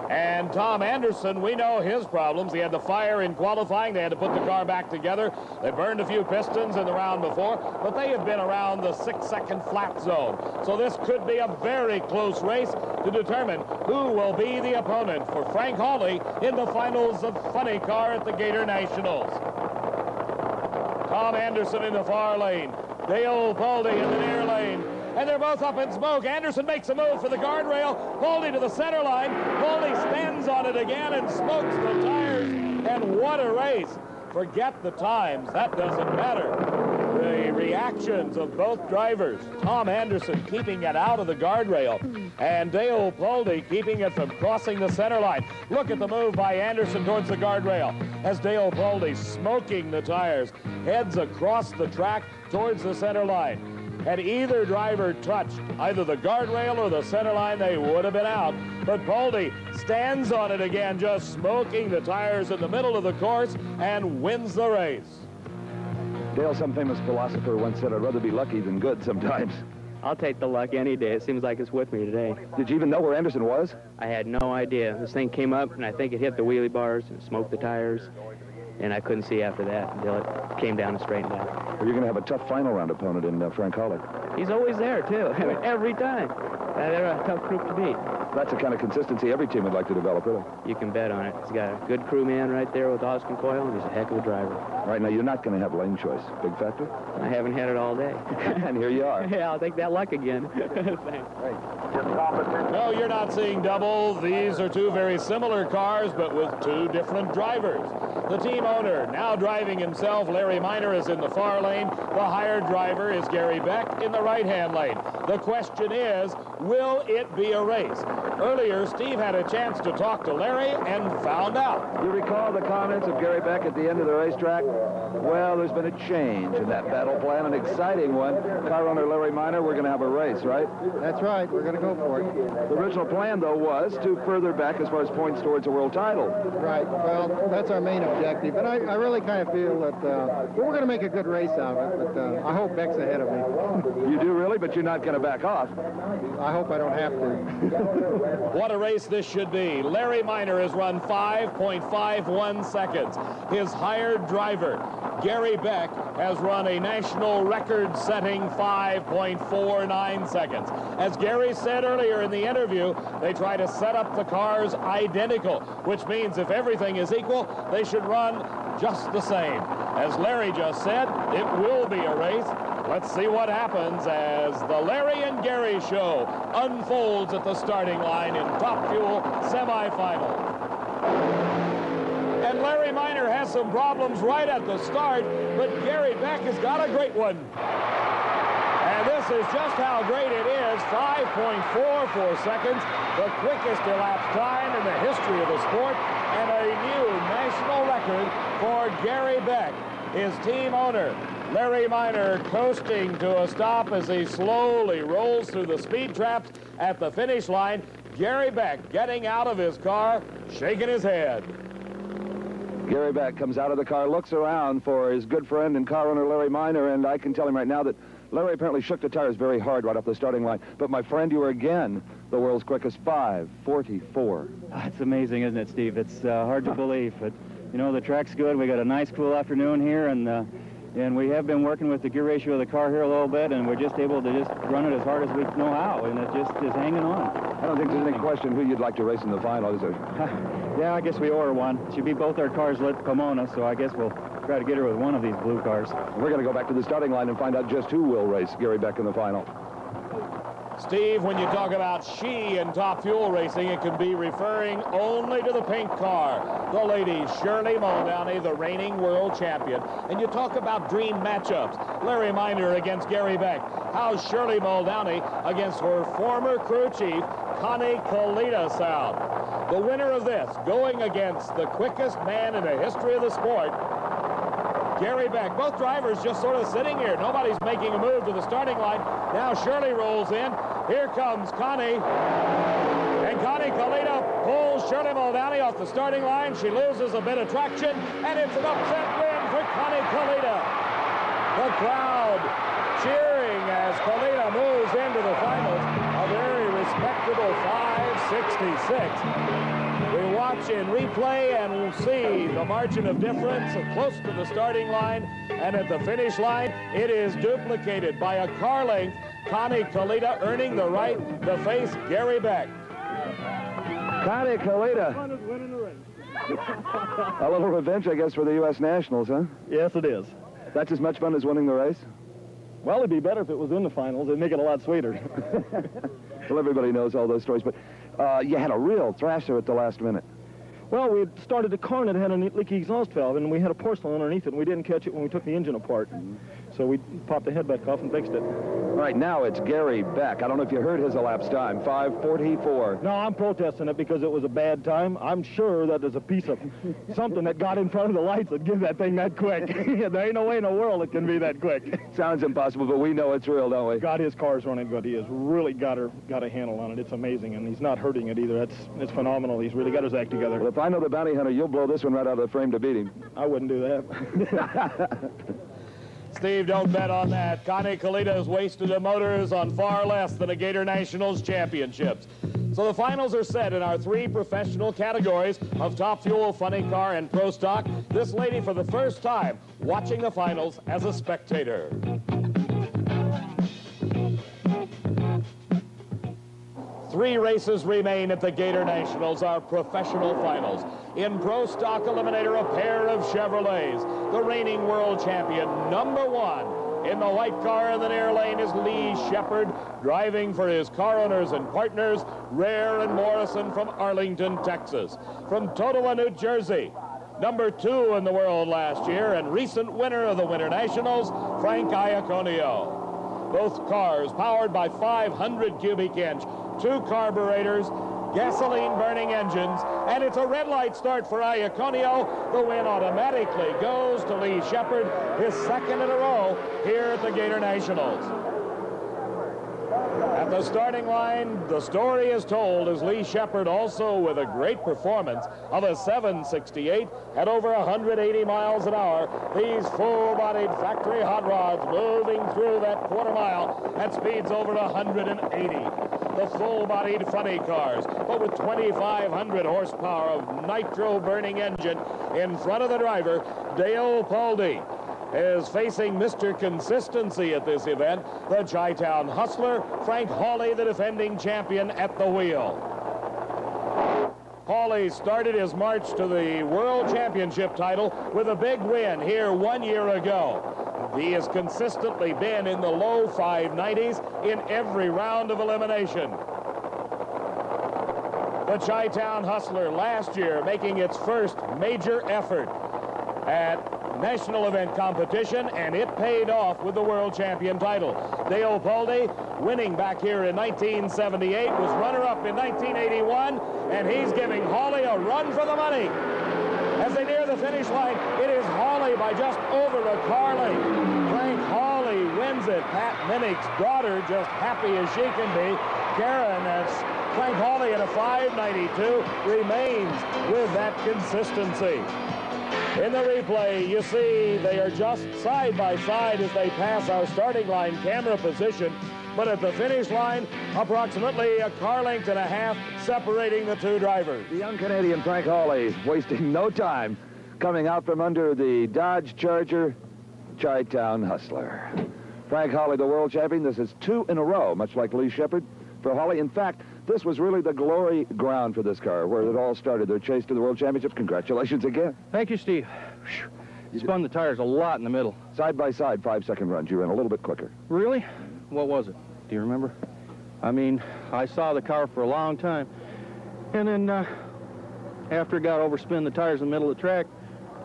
And Tom Anderson, we know his problems. He had the fire in qualifying. They had to put the car back together. They burned a few pistons in the round before, but they have been around the 6-second flat zone. So this could be a very close race to determine who will be the opponent for Frank Hawley in the finals of Funny Car at the Gator Nationals. Tom Anderson in the far lane. Dale Pulde in the near lane. And they're both up in smoke. Anderson makes a move for the guardrail. Pulde to the center line. Pulde stands on it again and smokes the tires. And what a race. Forget the times. That doesn't matter. The reactions of both drivers. Tom Anderson keeping it out of the guardrail. And Dale Pulde keeping it from crossing the center line. Look at the move by Anderson towards the guardrail. As Dale Pulde smoking the tires. Heads across the track towards the center line. Had either driver touched either the guardrail or the center line, they would have been out. But Pulde stands on it again, just smoking the tires in the middle of the course and wins the race. Dale, some famous philosopher once said, I'd rather be lucky than good sometimes. I'll take the luck any day. It seems like it's with me today. Did you even know where Anderson was? I had no idea. This thing came up, and I think it hit the wheelie bars and smoked the tires. And I couldn't see after that until it came down and straightened out. Well, you're going to have a tough final round opponent in Frank Hawley. He's always there, too. I mean, every time. They're a tough group to beat. That's the kind of consistency every team would like to develop, really. You can bet on it. He's got a good crewman right there with Austin Coyle, and he's a heck of a driver. All right, now you're not going to have lane choice. Big factor? I haven't had it all day. And here you are. Yeah, I'll take that luck again. Thanks. Right. No, you're not seeing double. These are two very similar cars, but with two different drivers. The team owner, now driving himself, Larry Miner, is in the far lane. The hired driver is Gary Beck in the right-hand lane. The question is, will it be a race? Earlier, Steve had a chance to talk to Larry and found out. You recall the comments of Gary Beck at the end of the racetrack? Well, there's been a change in that battle plan, an exciting one. Car owner Larry Miner, we're going to have a race, right? That's right. We're going to go for it. The original plan, though, was to further back as far as points towards a world title. Right. Well, that's our main objective. And I really kind of feel that we're going to make a good race out of it, but I hope Beck's ahead of me. You do really, but you're not going to back off. I hope I don't have to. What a race this should be. Larry Miner has run 5.51 seconds. His hired driver, Gary Beck, has run a national record-setting 5.49 seconds. As Gary said earlier in the interview, they try to set up the cars identical, which means if everything is equal, they should run just the same. As Larry just said, it will be a race. Let's see what happens as the Larry and Gary show unfolds at the starting line in Top Fuel semifinal. And Larry Minor has some problems right at the start, but Gary Beck has got a great one. And this is just how great it is, 5.44 seconds, the quickest elapsed time in the history of the sport, and a new national record for Gary Beck. His team owner, Larry Minor, coasting to a stop as he slowly rolls through the speed traps at the finish line. Gary Beck getting out of his car, shaking his head. Gary Beck comes out of the car, looks around for his good friend and car owner Larry Minor, and I can tell him right now that Larry apparently shook the tires very hard right up the starting line. But my friend, you were again the world's quickest, 5:44. It's amazing, isn't it, Steve? It's hard to believe, but you know, the track's good. We got a nice, cool afternoon here, and we have been working with the gear ratio of the car here a little bit, and we're just able to just run it as hard as we know how, and it just is hanging on. I don't think there's any question who you'd like to race in the final, is there? Yeah, I guess we order one. Should be both our cars lit Pomona, so I guess we'll try to get her with one of these blue cars. We're going to go back to the starting line and find out just who will race Gary Beck in the final. Steve, when you talk about she in Top Fuel racing, it can be referring only to the pink car, the lady Shirley Muldowney, the reigning world champion. And you talk about dream matchups, Larry Minor against Gary Beck. How's Shirley Muldowney against her former crew chief, Connie Kalita sound? The winner of this going against the quickest man in the history of the sport, Gary Beck. Both drivers just sort of sitting here. Nobody's making a move to the starting line. Now Shirley rolls in. Here comes Connie. And Connie Kalita pulls Shirley Muldowney off the starting line. She loses a bit of traction, and it's an upset win for Connie Kalita. The crowd cheering as Kalita moves into the finals. A very respectable 5:66. We watch in replay and we'll see the margin of difference close to the starting line, and at the finish line it is duplicated by a car length. Connie Kalita earning the right to face Gary Beck. Connie Kalita. A little revenge, I guess, for the U.S. Nationals, huh? Yes, it is. That's as much fun as winning the race? Well, it'd be better if it was in the finals. It'd make it a lot sweeter. Well, everybody knows all those stories, but you had a real thrasher at the last minute. Well, we had started a car that had a leaky exhaust valve, and we had a porcelain underneath it, and we didn't catch it when we took the engine apart. So we popped the head back off and fixed it. All right, now it's Gary Beck. I don't know if you heard his elapsed time, 5:44. No, I'm protesting it because it was a bad time. I'm sure that there's a piece of something that got in front of the lights that gives that thing that quick. There ain't no way in the world it can be that quick. Sounds impossible, but we know it's real, don't we? God, his car's running good. He has really got a handle on it. It's amazing, and he's not hurting it either. It's phenomenal. He's really got his act together. Well, if I know the bounty hunter, you'll blow this one right out of the frame to beat him. I wouldn't do that. Steve, don't bet on that. Connie Kalita has wasted the motors on far less than a Gator Nationals championships. So the finals are set in our three professional categories of Top Fuel, Funny Car, and Pro Stock. This lady, for the first time, watching the finals as a spectator. Three races remain at the Gator Nationals, our professional finals. In Pro Stock Eliminator, a pair of Chevrolets. The reigning world champion, #1 in the white car in the near lane is Lee Shepard, driving for his car owners and partners, Rare and Morrison from Arlington, Texas. From Totowa, New Jersey, #2 in the world last year and recent winner of the Winter Nationals, Frank Iaconio. Both cars powered by 500 cubic inch, 2 carburetors, gasoline-burning engines, and it's a red light start for Iaconio. The win automatically goes to Lee Shepard, his second in a row here at the Gator Nationals. At the starting line, the story is told as Lee Shepard, also with a great performance of a 768 at over 180 miles an hour. These full-bodied factory hot rods moving through that quarter mile at speeds over 180. The full-bodied funny cars, but with 2,500 horsepower of nitro-burning engine in front of the driver, Dale Paldy is facing Mr. Consistency at this event, the Chi-Town hustler, Frank Hawley, the defending champion at the wheel. Hawley started his march to the World Championship title with a big win here 1 year ago. He has consistently been in the low 590s in every round of elimination. The Chi-Town Hustler last year making its first major effort at national event competition, and it paid off with the world champion title. Dale Poldy, winning back here in 1978, was runner-up in 1981, and he's giving Hawley a run for the money. As they near the finish line, it is Hawley by just over a Carling. Frank Hawley wins it. Pat Minnick's daughter, just happy as she can be. Karen, that's Frank Hawley in a 592, remains with that consistency. In the replay, you see they are just side by side as they pass our starting line camera position, but at the finish line, approximately a car length and a half separating the two drivers. The young Canadian Frank Hawley wasting no time coming out from under the Dodge Charger Chi-Town Hustler. Frank Hawley, the world champion. This is 2 in a row, much like Lee Shepard for Hawley. In fact, this was really the glory ground for this car, where it all started, their chase to the World Championships. Congratulations again. Thank you, Steve. You spun the tires a lot in the middle. Side by side, 5-second runs. You ran a little bit quicker. Really? What was it? Do you remember? I mean, I saw the car for a long time. And then after it got overspin the tires in the middle of the track,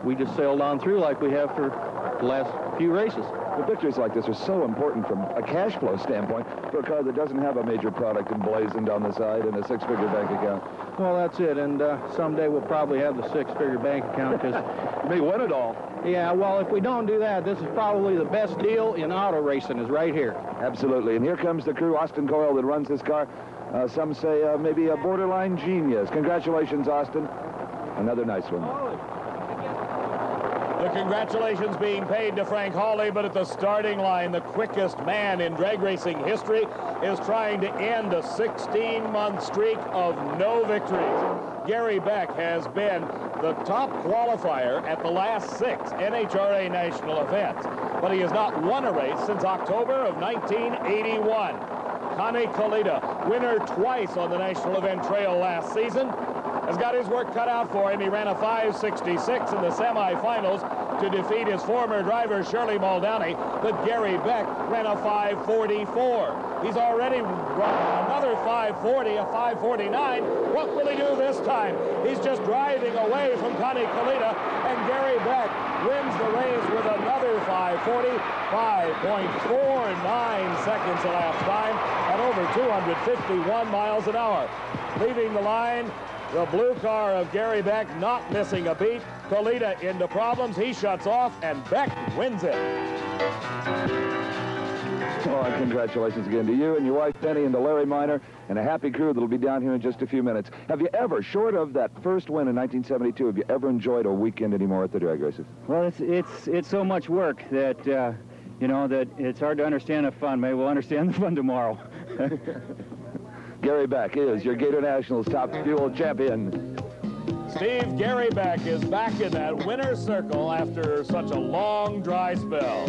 we just sailed on through like we have for the last few races. The victories like this are so important from a cash flow standpoint for a car that doesn't have a major product emblazoned on the side and a 6-figure bank account. Well, that's it, and someday we'll probably have the 6-figure bank account because you may win it all. Yeah, well, if we don't do that, this is probably the best deal in auto racing is right here. Absolutely, and here comes the crew. Austin Coyle that runs this car. Some say maybe a borderline genius. Congratulations, Austin. Another nice one. The congratulations being paid to Frank Hawley, but at the starting line, the quickest man in drag racing history is trying to end a 16-month streak of no victories. Gary Beck has been the top qualifier at the last 6 NHRA national events, but he has not won a race since October of 1981. Connie Kalita, winner twice on the national event trail last season, has got his work cut out for him. He ran a 5.66 in the semifinals to defeat his former driver, Shirley Muldowney, but Gary Beck ran a 5.44. He's already run another 5.40, a 5.49. What will he do this time? He's just driving away from Connie Kalita, and Gary Beck wins the race with another 5.40, 5.49 seconds elapsed time at over 251 miles an hour. Leaving the line, the blue car of Gary Beck not missing a beat. Kalita into problems. He shuts off, and Beck wins it. Oh, and congratulations again to you and your wife, Penny, and to Larry Miner, and a happy crew that'll be down here in just a few minutes. Have you ever, short of that first win in 1972, have you ever enjoyed a weekend anymore at the drag races? Well, it's so much work that, you know, that it's hard to understand the fun. Maybe we'll understand the fun tomorrow. Gary Beck is your Gator Nationals top fuel champion. Steve, Gary Beck is back in that winner's circle after such a long dry spell.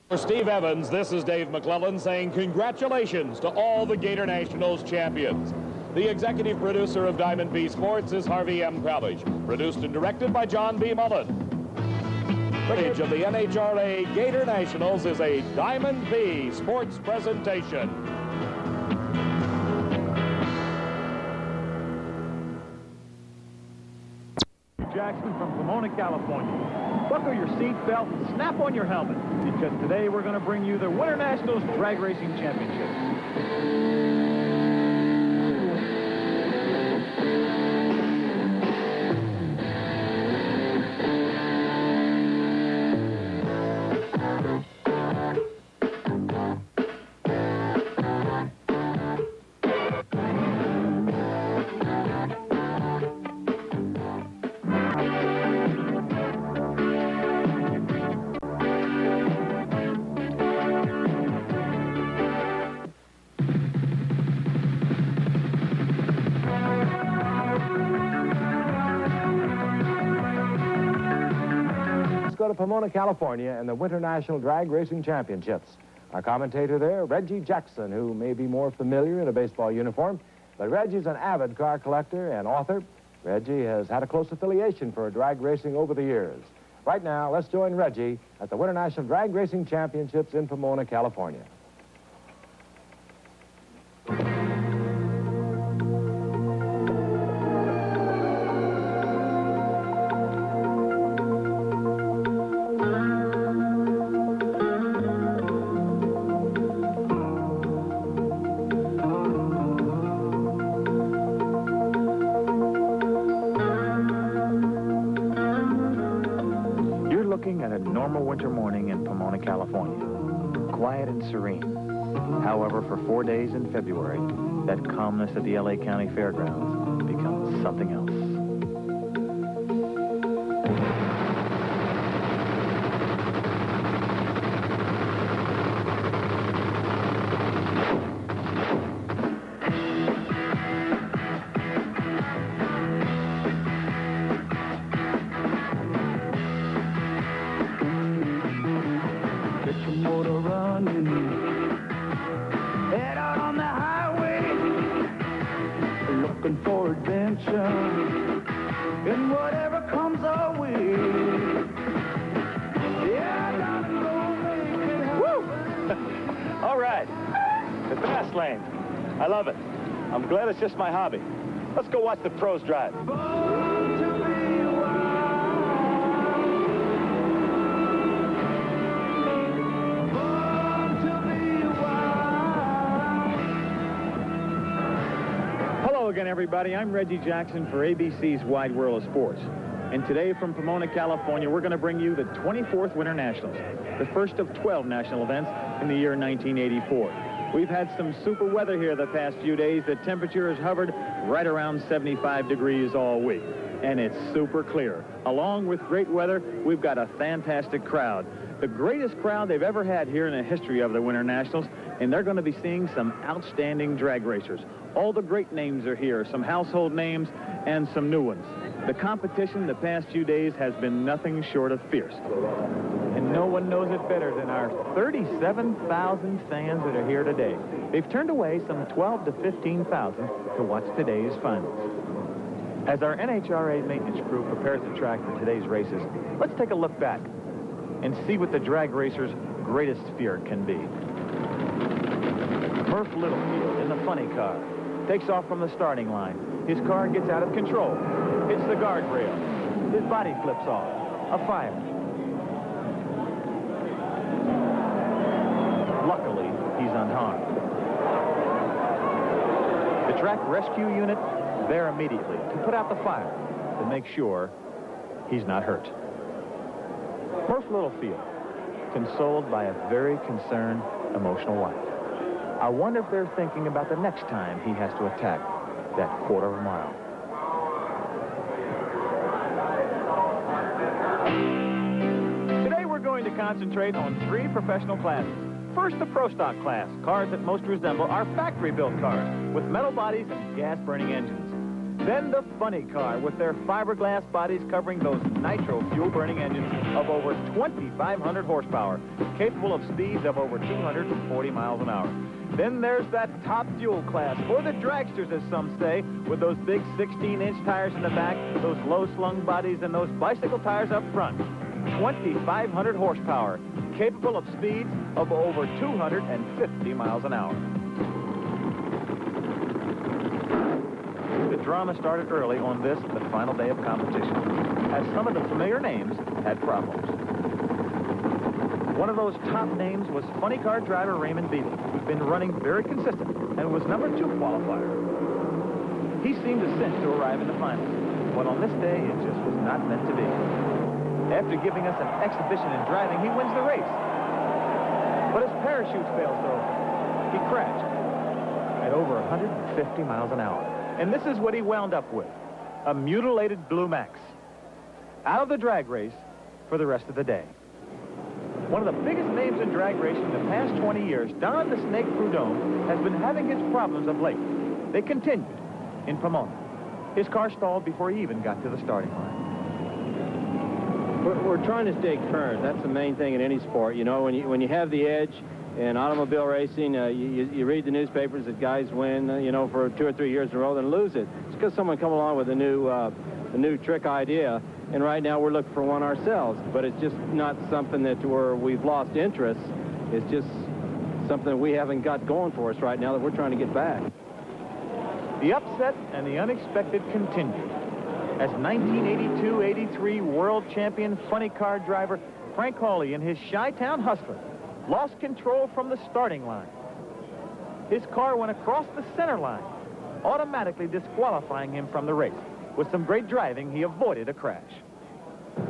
For Steve Evans, this is Dave McClellan saying congratulations to all the Gator Nationals champions. The executive producer of Diamond B Sports is Harvey M. Crowledge. Produced and directed by John B. Mullen. Footage of the NHRA Gator Nationals is a Diamond B Sports presentation. Jackson from Pomona, California. Buckle your seat belt and snap on your helmet, because today we're going to bring you the Winter Nationals Drag Racing Championship. Go to Pomona, California, and the Winter National Drag Racing Championships. Our commentator there, Reggie Jackson, who may be more familiar in a baseball uniform, but Reggie's an avid car collector and author. Reggie has had a close affiliation for drag racing over the years. Right now, let's join Reggie at the Winter National Drag Racing Championships in Pomona, California. Looking at a normal winter morning in Pomona, California. Quiet and serene. However, for 4 days in February, that calmness at the LA County Fairgrounds becomes something else. For adventure and whatever comes our way. Yeah, I gotta go make it happen. Woo! All right, the fast lane. I love it. I'm glad it's just my hobby. Let's go watch the pros drive. Hello again, everybody. I'm Reggie Jackson for ABC's Wide World of Sports. And today from Pomona, California, we're going to bring you the 24th Winter Nationals, the first of 12 national events in the year 1984. We've had some super weather here the past few days. The temperature has hovered right around 75 degrees all week. And it's super clear. Along with great weather, we've got a fantastic crowd. The greatest crowd they've ever had here in the history of the Winter Nationals, and they're going to be seeing some outstanding drag racers. All the great names are here, some household names and some new ones. The competition the past few days has been nothing short of fierce. And no one knows it better than our 37,000 fans that are here today. They've turned away some 12 to 15,000 to watch today's finals. As our NHRA maintenance crew prepares the track for today's races, let's take a look back and see what the drag racer's greatest fear can be. Murph Littlefield in the funny car takes off from the starting line. His car gets out of control, hits the guardrail. His body flips off. A fire. Luckily, he's unharmed. The track rescue unit there immediately to put out the fire to make sure he's not hurt. Murph Littlefield, consoled by a very concerned, emotional wife. I wonder if they're thinking about the next time he has to attack that quarter of a mile. Today we're going to concentrate on 3 professional classes. First, the Pro Stock class, cars that most resemble our factory-built cars with metal bodies and gas-burning engines. Then the funny car with their fiberglass bodies covering those nitro fuel-burning engines of over 2,500 horsepower, capable of speeds of over 240 miles an hour. Then there's that top fuel class, or the dragsters as some say, with those big 16-inch tires in the back, those low-slung bodies, and those bicycle tires up front. 2,500 horsepower, capable of speeds of over 250 miles an hour. The drama started early on this, the final day of competition, as some of the familiar names had problems. One of those top names was funny car driver Raymond Beadle, who'd been running very consistent and was number 2 qualifier. He seemed to cinch to arrive in the finals, but on this day, it just was not meant to be. After giving us an exhibition in driving, he wins the race. But his parachute fails to open. He crashed at over 150 miles an hour. And this is what he wound up with, a mutilated Blue Max. Out of the drag race for the rest of the day. One of the biggest names in drag racing in the past 20 years, Don the Snake Prudhomme, has been having his problems of late. They continued in Pomona. His car stalled before he even got to the starting line. We're trying to stay current. That's the main thing in any sport. You know, when you have the edge, In automobile racing, you read the newspapers that guys win, you know, for 2 or 3 years in a row, then lose it. It's because someone come along with a new trick idea, and right now we're looking for one ourselves. But it's just not something that we've lost interest. It's just something we haven't got going for us right now that we're trying to get back. The upset and the unexpected continue as 1982-83 world champion funny car driver Frank Hawley and his Chi-Town Hustler lost control from the starting line. His car went across the center line, automatically disqualifying him from the race. With some great driving, he avoided a crash.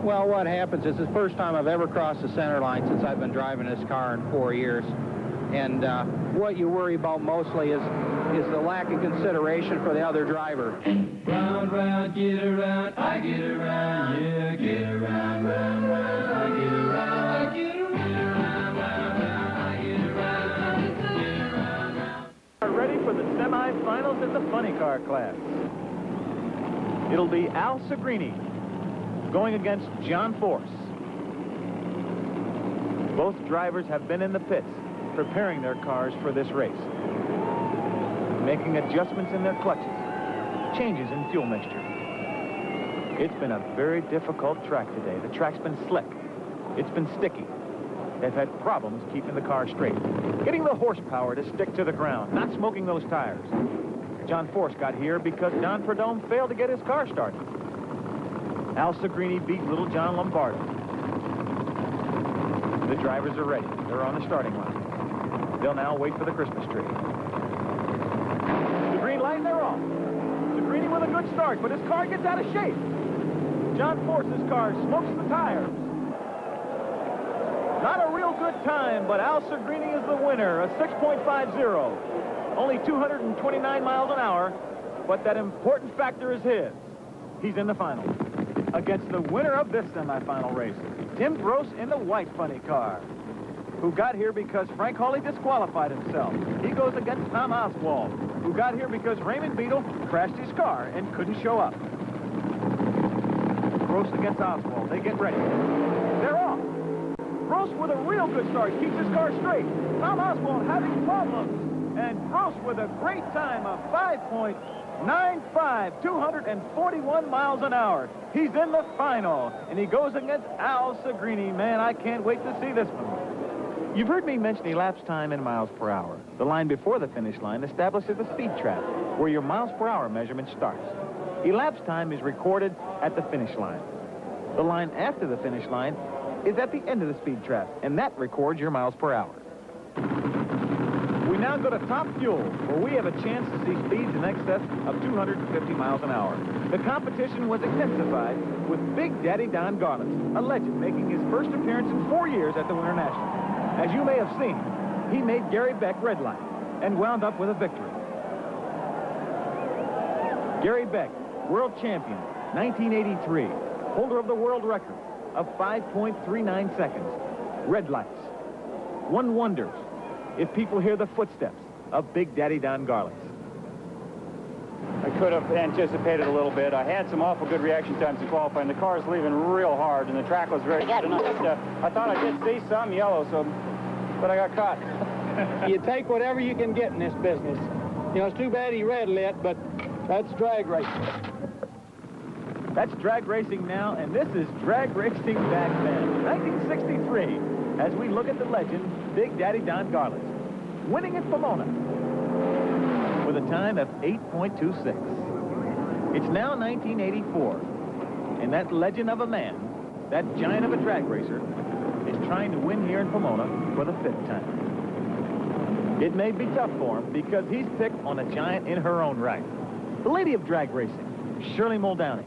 Well, what happens is it's the first time I've ever crossed the center line since I've been driving this car in 4 years. And what you worry about mostly is the lack of consideration for the other driver. Round, round, get around, I get around, yeah, get around, round, round, I get around, I get around, round, round, I get around, get around, round. Are ready for the semifinals in the funny car class. It'll be Al Segrini going against John Force. Both drivers have been in the pits preparing their cars for this race, making adjustments in their clutches, changes in fuel mixture. It's been a very difficult track today. The track's been slick. It's been sticky. They've had problems keeping the car straight, getting the horsepower to stick to the ground, not smoking those tires. John Force got here because Don Prudhomme failed to get his car started. Al Segrini beat Little John Lombardo. The drivers are ready. They're on the starting line. They'll now wait for the Christmas tree. The green light, they're off. Segrini with a good start, but his car gets out of shape. John Force's car smokes the tires. Not a real good time, but Al Segrini is the winner, a 6.50. Only 229 miles an hour, but that important factor is his. He's in the final against the winner of this semifinal race, Tim Gross in the white funny car, who got here because Frank Hawley disqualified himself. He goes against Tom Oswald, who got here because Raymond Beadle crashed his car and couldn't show up. Gross against Oswald. They get ready. They're off. Gross with a real good start keeps his car straight. Tom Oswald having problems. And Gross with a great time of 5.95, 241 miles an hour. He's in the final, and he goes against Al Segrini. Man, I can't wait to see this one. You've heard me mention elapsed time in miles per hour. The line before the finish line establishes a speed trap where your miles per hour measurement starts. Elapsed time is recorded at the finish line. The line after the finish line is at the end of the speed trap, and that records your miles per hour. We now go to Top Fuel, where we have a chance to see speeds in excess of 250 miles an hour. The competition was intensified with Big Daddy Don Garland, a legend making his first appearance in 4 years at the Winter National. As you may have seen, he made Gary Beck red light and wound up with a victory. Gary Beck, world champion, 1983, holder of the world record of 5.39 seconds. Red lights. One wonders if people hear the footsteps of Big Daddy Don Garland. I could have anticipated a little bit. I had some awful good reaction times in qualifying. The car's leaving real hard, and the track was very good tonight. I thought I did see some yellow, but I got caught. You take whatever you can get in this business. You know, it's too bad he red lit, but that's drag racing. That's drag racing now, and this is drag racing back then. 1963, as we look at the legend, Big Daddy Don Garland, winning at Pomona with a time of 8.26. It's now 1984, and that legend of a man, that giant of a drag racer, is trying to win here in Pomona for the 5th time. It may be tough for him because he's picked on a giant in her own right. The lady of drag racing, Shirley Muldowney.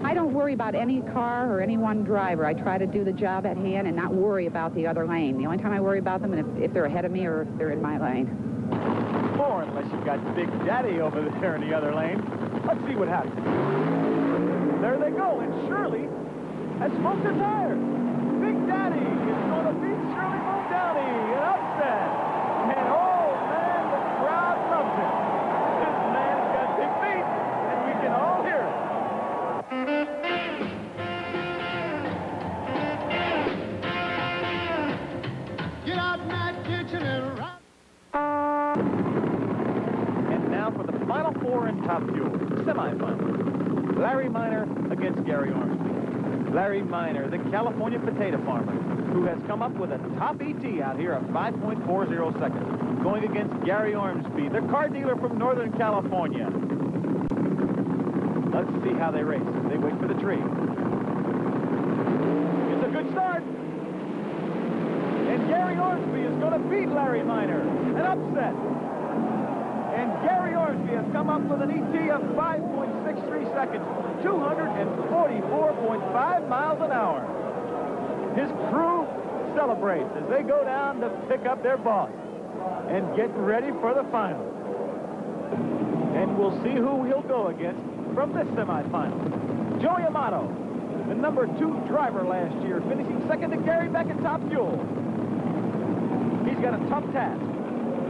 I don't worry about any car or any one driver. I try to do the job at hand and not worry about the other lane. The only time I worry about them is if they're ahead of me or if they're in my lane. Or unless you've got Big Daddy over there in the other lane. Let's see what happens. There they go, and Shirley has smoked her tires. Big Daddy is going to beat Shirley Muldowney in upset. And oh, man, the crowd loves him. This man's got big feet, and we can all hear it. Get ditching and right. And now for the Final Four in Top Fuel, the semifinal. Larry Miner against Gary Ormsby. Larry Miner, the California potato farmer, who has come up with a top ET out here of 5.40 seconds, going against Gary Ormsby, the car dealer from Northern California. Let's see how they race. They wait for the tree. It's a good start. And Gary Ormsby is going to beat Larry Miner. An upset. And Gary Ormsby has come up with an ET of 5.63 seconds, 244.5 miles an hour. His crew celebrates as they go down to pick up their boss and get ready for the final. And we'll see who he'll go against from this semifinal. Joey Amato, the #2 driver last year, finishing second to Gary Beck at Top Fuel. He's got a tough task.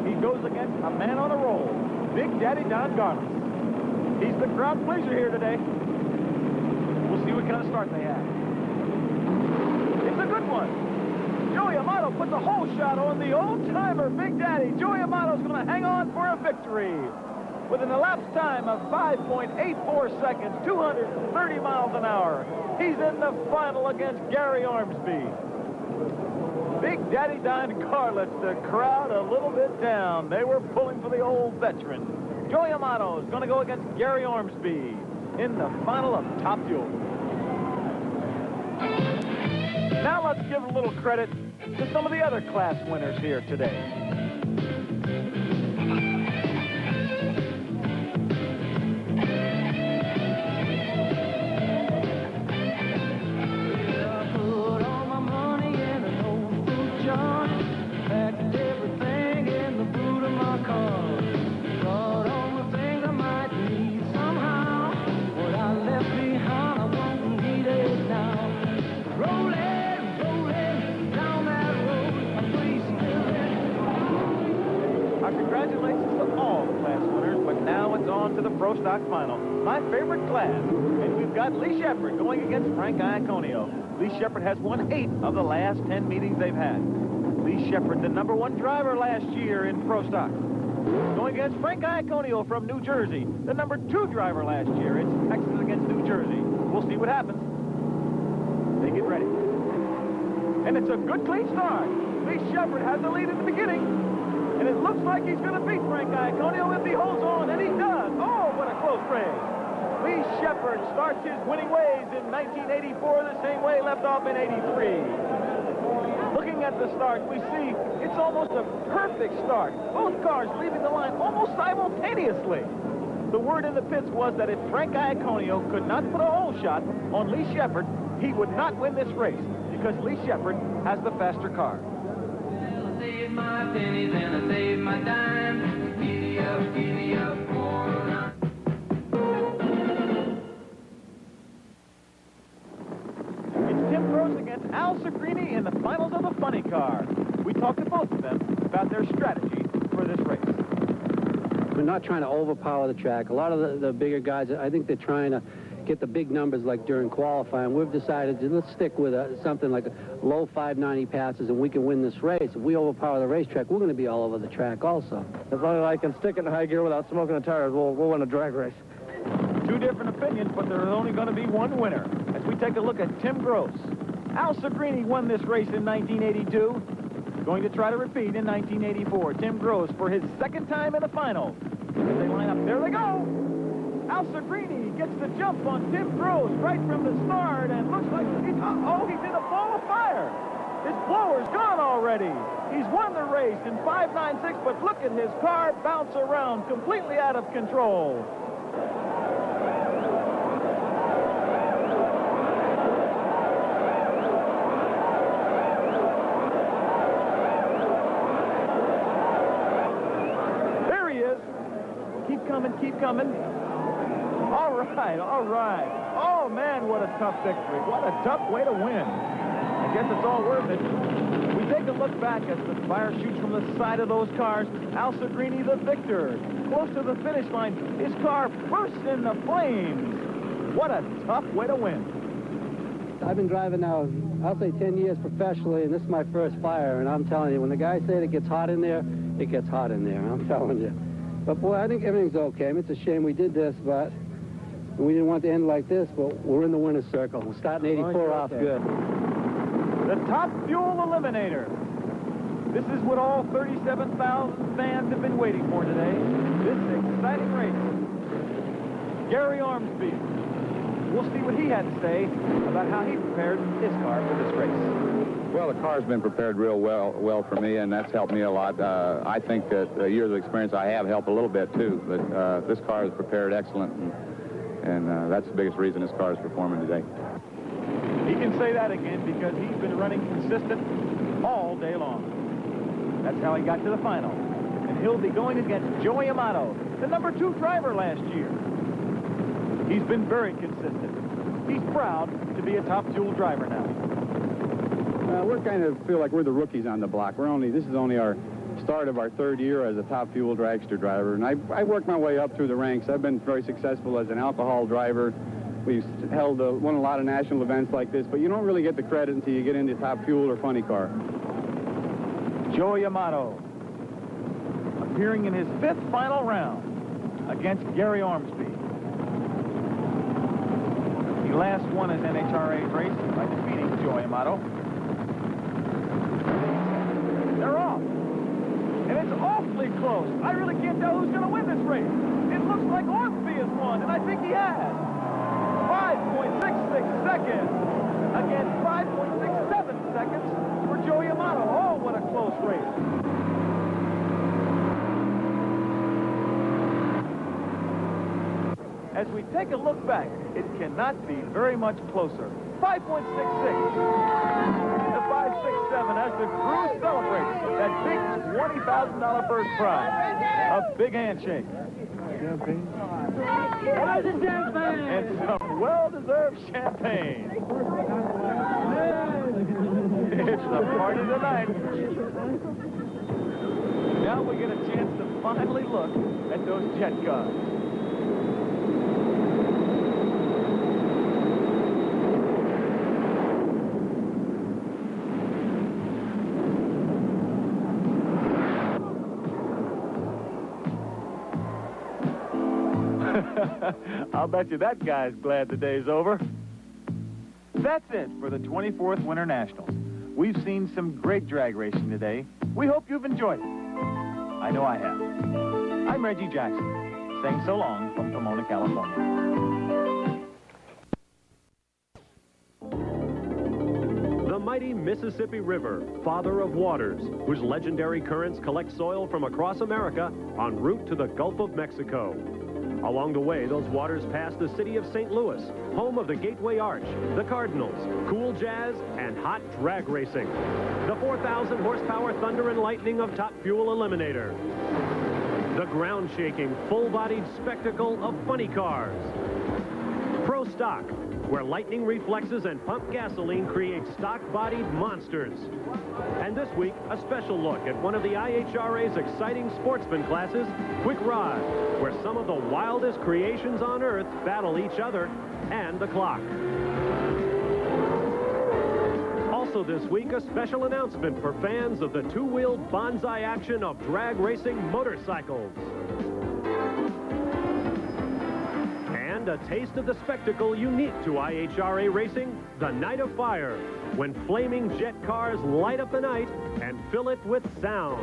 He goes against a man on a roll, Big Daddy Don Garland. He's the crowd pleaser here today. We'll see what kind of start they have. It's a good one. Joey Amato puts a hole shot on the old-timer Big Daddy. Joey Amato's going to hang on for a victory with an elapsed time of 5.84 seconds, 230 miles an hour. He's in the final against Gary Ormsby. Big Daddy Don Carlitz, the crowd a little bit down. They were pulling for the old veteran. Joey Amato is going to go against Gary Ormsby in the final of Top Fuel. Now let's give a little credit to some of the other class winners here today. Congratulations to all the class winners, but now it's on to the Pro Stock Final, my favorite class. And we've got Lee Shepard going against Frank Iaconio. Lee Shepard has won 8 of the last 10 meetings they've had. Lee Shepard, the #1 driver last year in Pro Stock, going against Frank Iaconio from New Jersey, the #2 driver last year. It's Texas against New Jersey. We'll see what happens. They get ready. And it's a good, clean start. Lee Shepard has the lead in the beginning. And it looks like he's going to beat Frank Iaconio if he holds on, and he does. Oh, what a close race. Lee Shepard starts his winning ways in 1984 the same way he left off in 83. Looking at the start, we see it's almost a perfect start. Both cars leaving the line almost simultaneously. The word in the pits was that if Frank Iaconio could not put a hole shot on Lee Shepard, he would not win this race because Lee Shepard has the faster car. Save my pennies and I save my dimes. Giddy up, corner. It's Tim Gross against Al Segrini in the finals of the funny car. We talked to both of them about their strategy for this race. We're not trying to overpower the track. A lot of the bigger guys, I think they're trying to get the big numbers like during qualifying. We've decided to let's stick with something like a low 590 passes and we can win this race. If we overpower the racetrack, we're going to be all over the track also. As long as I can stick it in high gear without smoking the tires, we'll win a drag race. Two different opinions, but there's only going to be one winner. As we take a look at Tim Gross. Al Segrini won this race in 1982. Going to try to repeat in 1984. Tim Gross for his second time in the final. As they line up, there they go. Al Segrini gets the jump on Tim Gross right from the start, and looks like he's in a ball of fire. His blower's gone already. He's won the race in 5.96, but look at his car bounce around, completely out of control. There he is. Keep coming, keep coming. All right. Oh, man, what a tough victory. What a tough way to win. I guess it's all worth it. We take a look back as the fire shoots from the side of those cars. Al Segrini, the victor. Close to the finish line, his car bursts into flames. What a tough way to win. I've been driving now I'll say 10 years professionally, and this is my first fire, and I'm telling you, when the guys say it gets hot in there, it gets hot in there, I'm telling you. But, boy, I think everything's okay. I mean, it's a shame we did this, but we didn't want to end like this, but we're in the winner's circle. We're starting 84 off good. The Top Fuel Eliminator. This is what all 37,000 fans have been waiting for today. This exciting race. Gary Ormsby. We'll see what he had to say about how he prepared his car for this race. Well, the car's been prepared real well for me, and that's helped me a lot. I think that the years of experience I have help a little bit, too. But this car is prepared excellent, and that's the biggest reason this car is performing today. He can say that again because he's been running consistent all day long. That's how he got to the final. And he'll be going against Joey Amato, the #2 driver last year. He's been very consistent. He's proud to be a Top Fuel driver now. We're kind of feel like we're the rookies on the block. This is only our start of our 3rd year as a Top Fuel dragster driver, and I worked my way up through the ranks. I've been very successful as an alcohol driver. We've won a lot of national events like this, but you don't really get the credit until you get into Top Fuel or Funny Car. Joey Amato appearing in his 5th final round against Gary Ormsby. He last won his NHRA race by defeating Joey Amato. They're off. And it's awfully close. I really can't tell who's going to win this race. It looks like Ormsby has won, and I think he has. 5.66 seconds against 5.67 seconds for Joey Amato. Oh, what a close race. As we take a look back, it cannot be very much closer. 5.66 to 5.67 as the crew celebrates that big $20,000 first prize. A big handshake. And some well-deserved champagne. It's the party tonight. Now we get a chance to finally look at those jet cars. I'll bet you that guy's glad the day's over. That's it for the 24th Winter Nationals. We've seen some great drag racing today. We hope you've enjoyed it. I know I have. I'm Reggie Jackson, saying so long from Pomona, California. The mighty Mississippi River, father of waters, whose legendary currents collect soil from across America en route to the Gulf of Mexico. Along the way, those waters pass the city of St. Louis, home of the Gateway Arch, the Cardinals, cool jazz, and hot drag racing. The 4,000 horsepower thunder and lightning of Top Fuel Eliminator. The ground-shaking, full-bodied spectacle of funny cars. Pro Stock, where lightning reflexes and pump gasoline create stock-bodied monsters. And this week, a special look at one of the IHRA's exciting sportsman classes, Quick Rod, where some of the wildest creations on Earth battle each other and the clock. Also this week, a special announcement for fans of the two-wheeled bonsai action of drag racing motorcycles. And a taste of the spectacle unique to IHRA racing, the Night of Fire, when flaming jet cars light up the night and fill it with sound.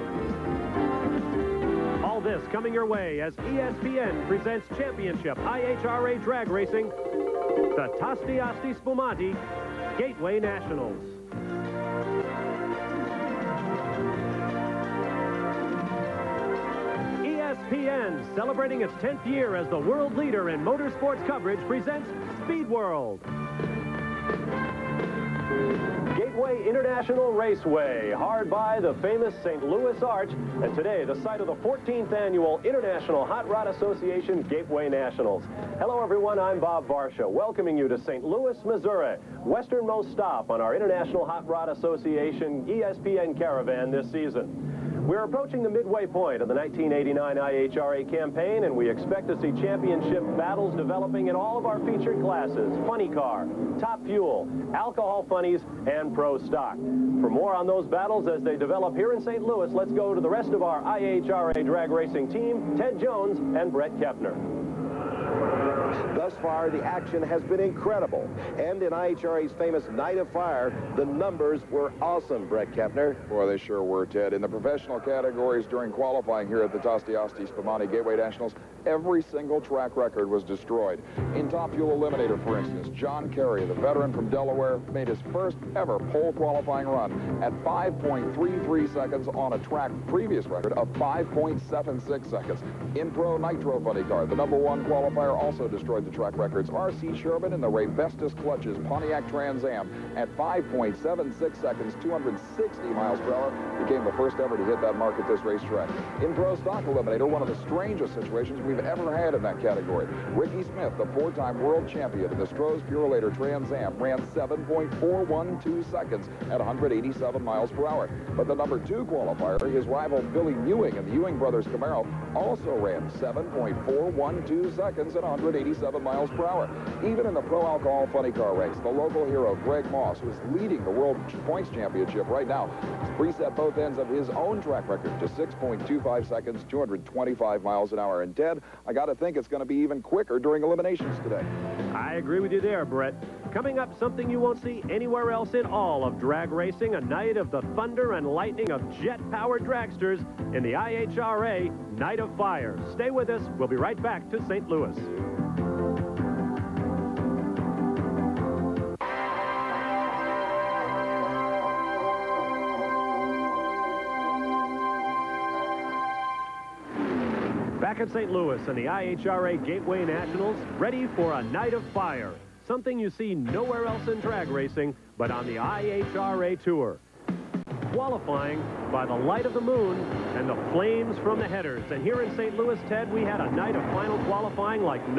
All this coming your way as ESPN presents Championship IHRA Drag Racing, the Tasti Asti Spumante Gateway Nationals. ESPN, celebrating its 10th year as the world leader in motorsports coverage, presents Speed World. Gateway International Raceway, hard by the famous St. Louis Arch, and today the site of the 14th Annual International Hot Rod Association Gateway Nationals. Hello everyone, I'm Bob Varsha, welcoming you to St. Louis, Missouri, westernmost stop on our International Hot Rod Association ESPN Caravan this season. We're approaching the midway point of the 1989 IHRA campaign, and we expect to see championship battles developing in all of our featured classes: funny car, top fuel, alcohol funnies, and pro stock. For more on those battles as they develop here in St. Louis, let's go to the rest of our IHRA drag racing team, Ted Jones and Brett Kepner. Thus far, the action has been incredible. And in IHRA's famous Night of Fire, the numbers were awesome, Brett Kepner. Boy, they sure were, Ted. In the professional categories during qualifying here at the Tostiasti Spumani Gateway Nationals, every single track record was destroyed. In Top Fuel Eliminator, for instance, John Kerry, the veteran from Delaware, made his first ever pole qualifying run at 5.33 seconds on a track previous record of 5.76 seconds. In Pro Nitro Funny Car, the #1 qualifier also destroyed the track records. R.C. Sherman in the Ray Vestas Clutches Pontiac Trans Am at 5.76 seconds, 260 miles per hour, became the first ever to hit that mark at this racetrack. In Pro Stock Eliminator, one of the strangest situations we've ever had in that category. Ricky Smith, the 4-time world champion in the Stroh's Purolator Trans Am, ran 7.412 seconds at 187 miles per hour. But the #2 qualifier, his rival Billy Ewing in the Ewing Brothers Camaro, also ran 7.412 seconds at 187 miles per hour. Even in the Pro Alcohol Funny Car race, the local hero Greg Moss, who's leading the World Points Championship right now, has preset both ends of his own track record to 6.25 seconds, 225 miles an hour. And Ted, I got to think it's going to be even quicker during eliminations today. I agree with you there, Brett. Coming up, something you won't see anywhere else in all of drag racing, a night of the thunder and lightning of jet-powered dragsters in the IHRA Night of Fire. Stay with us. We'll be right back to St. Louis. Back at St. Louis and the IHRA Gateway Nationals, ready for a night of fire. Something you see nowhere else in drag racing, but on the IHRA Tour. Qualifying by the light of the moon and the flames from the headers. And here in St. Louis, Ted, we had a night of final qualifying like no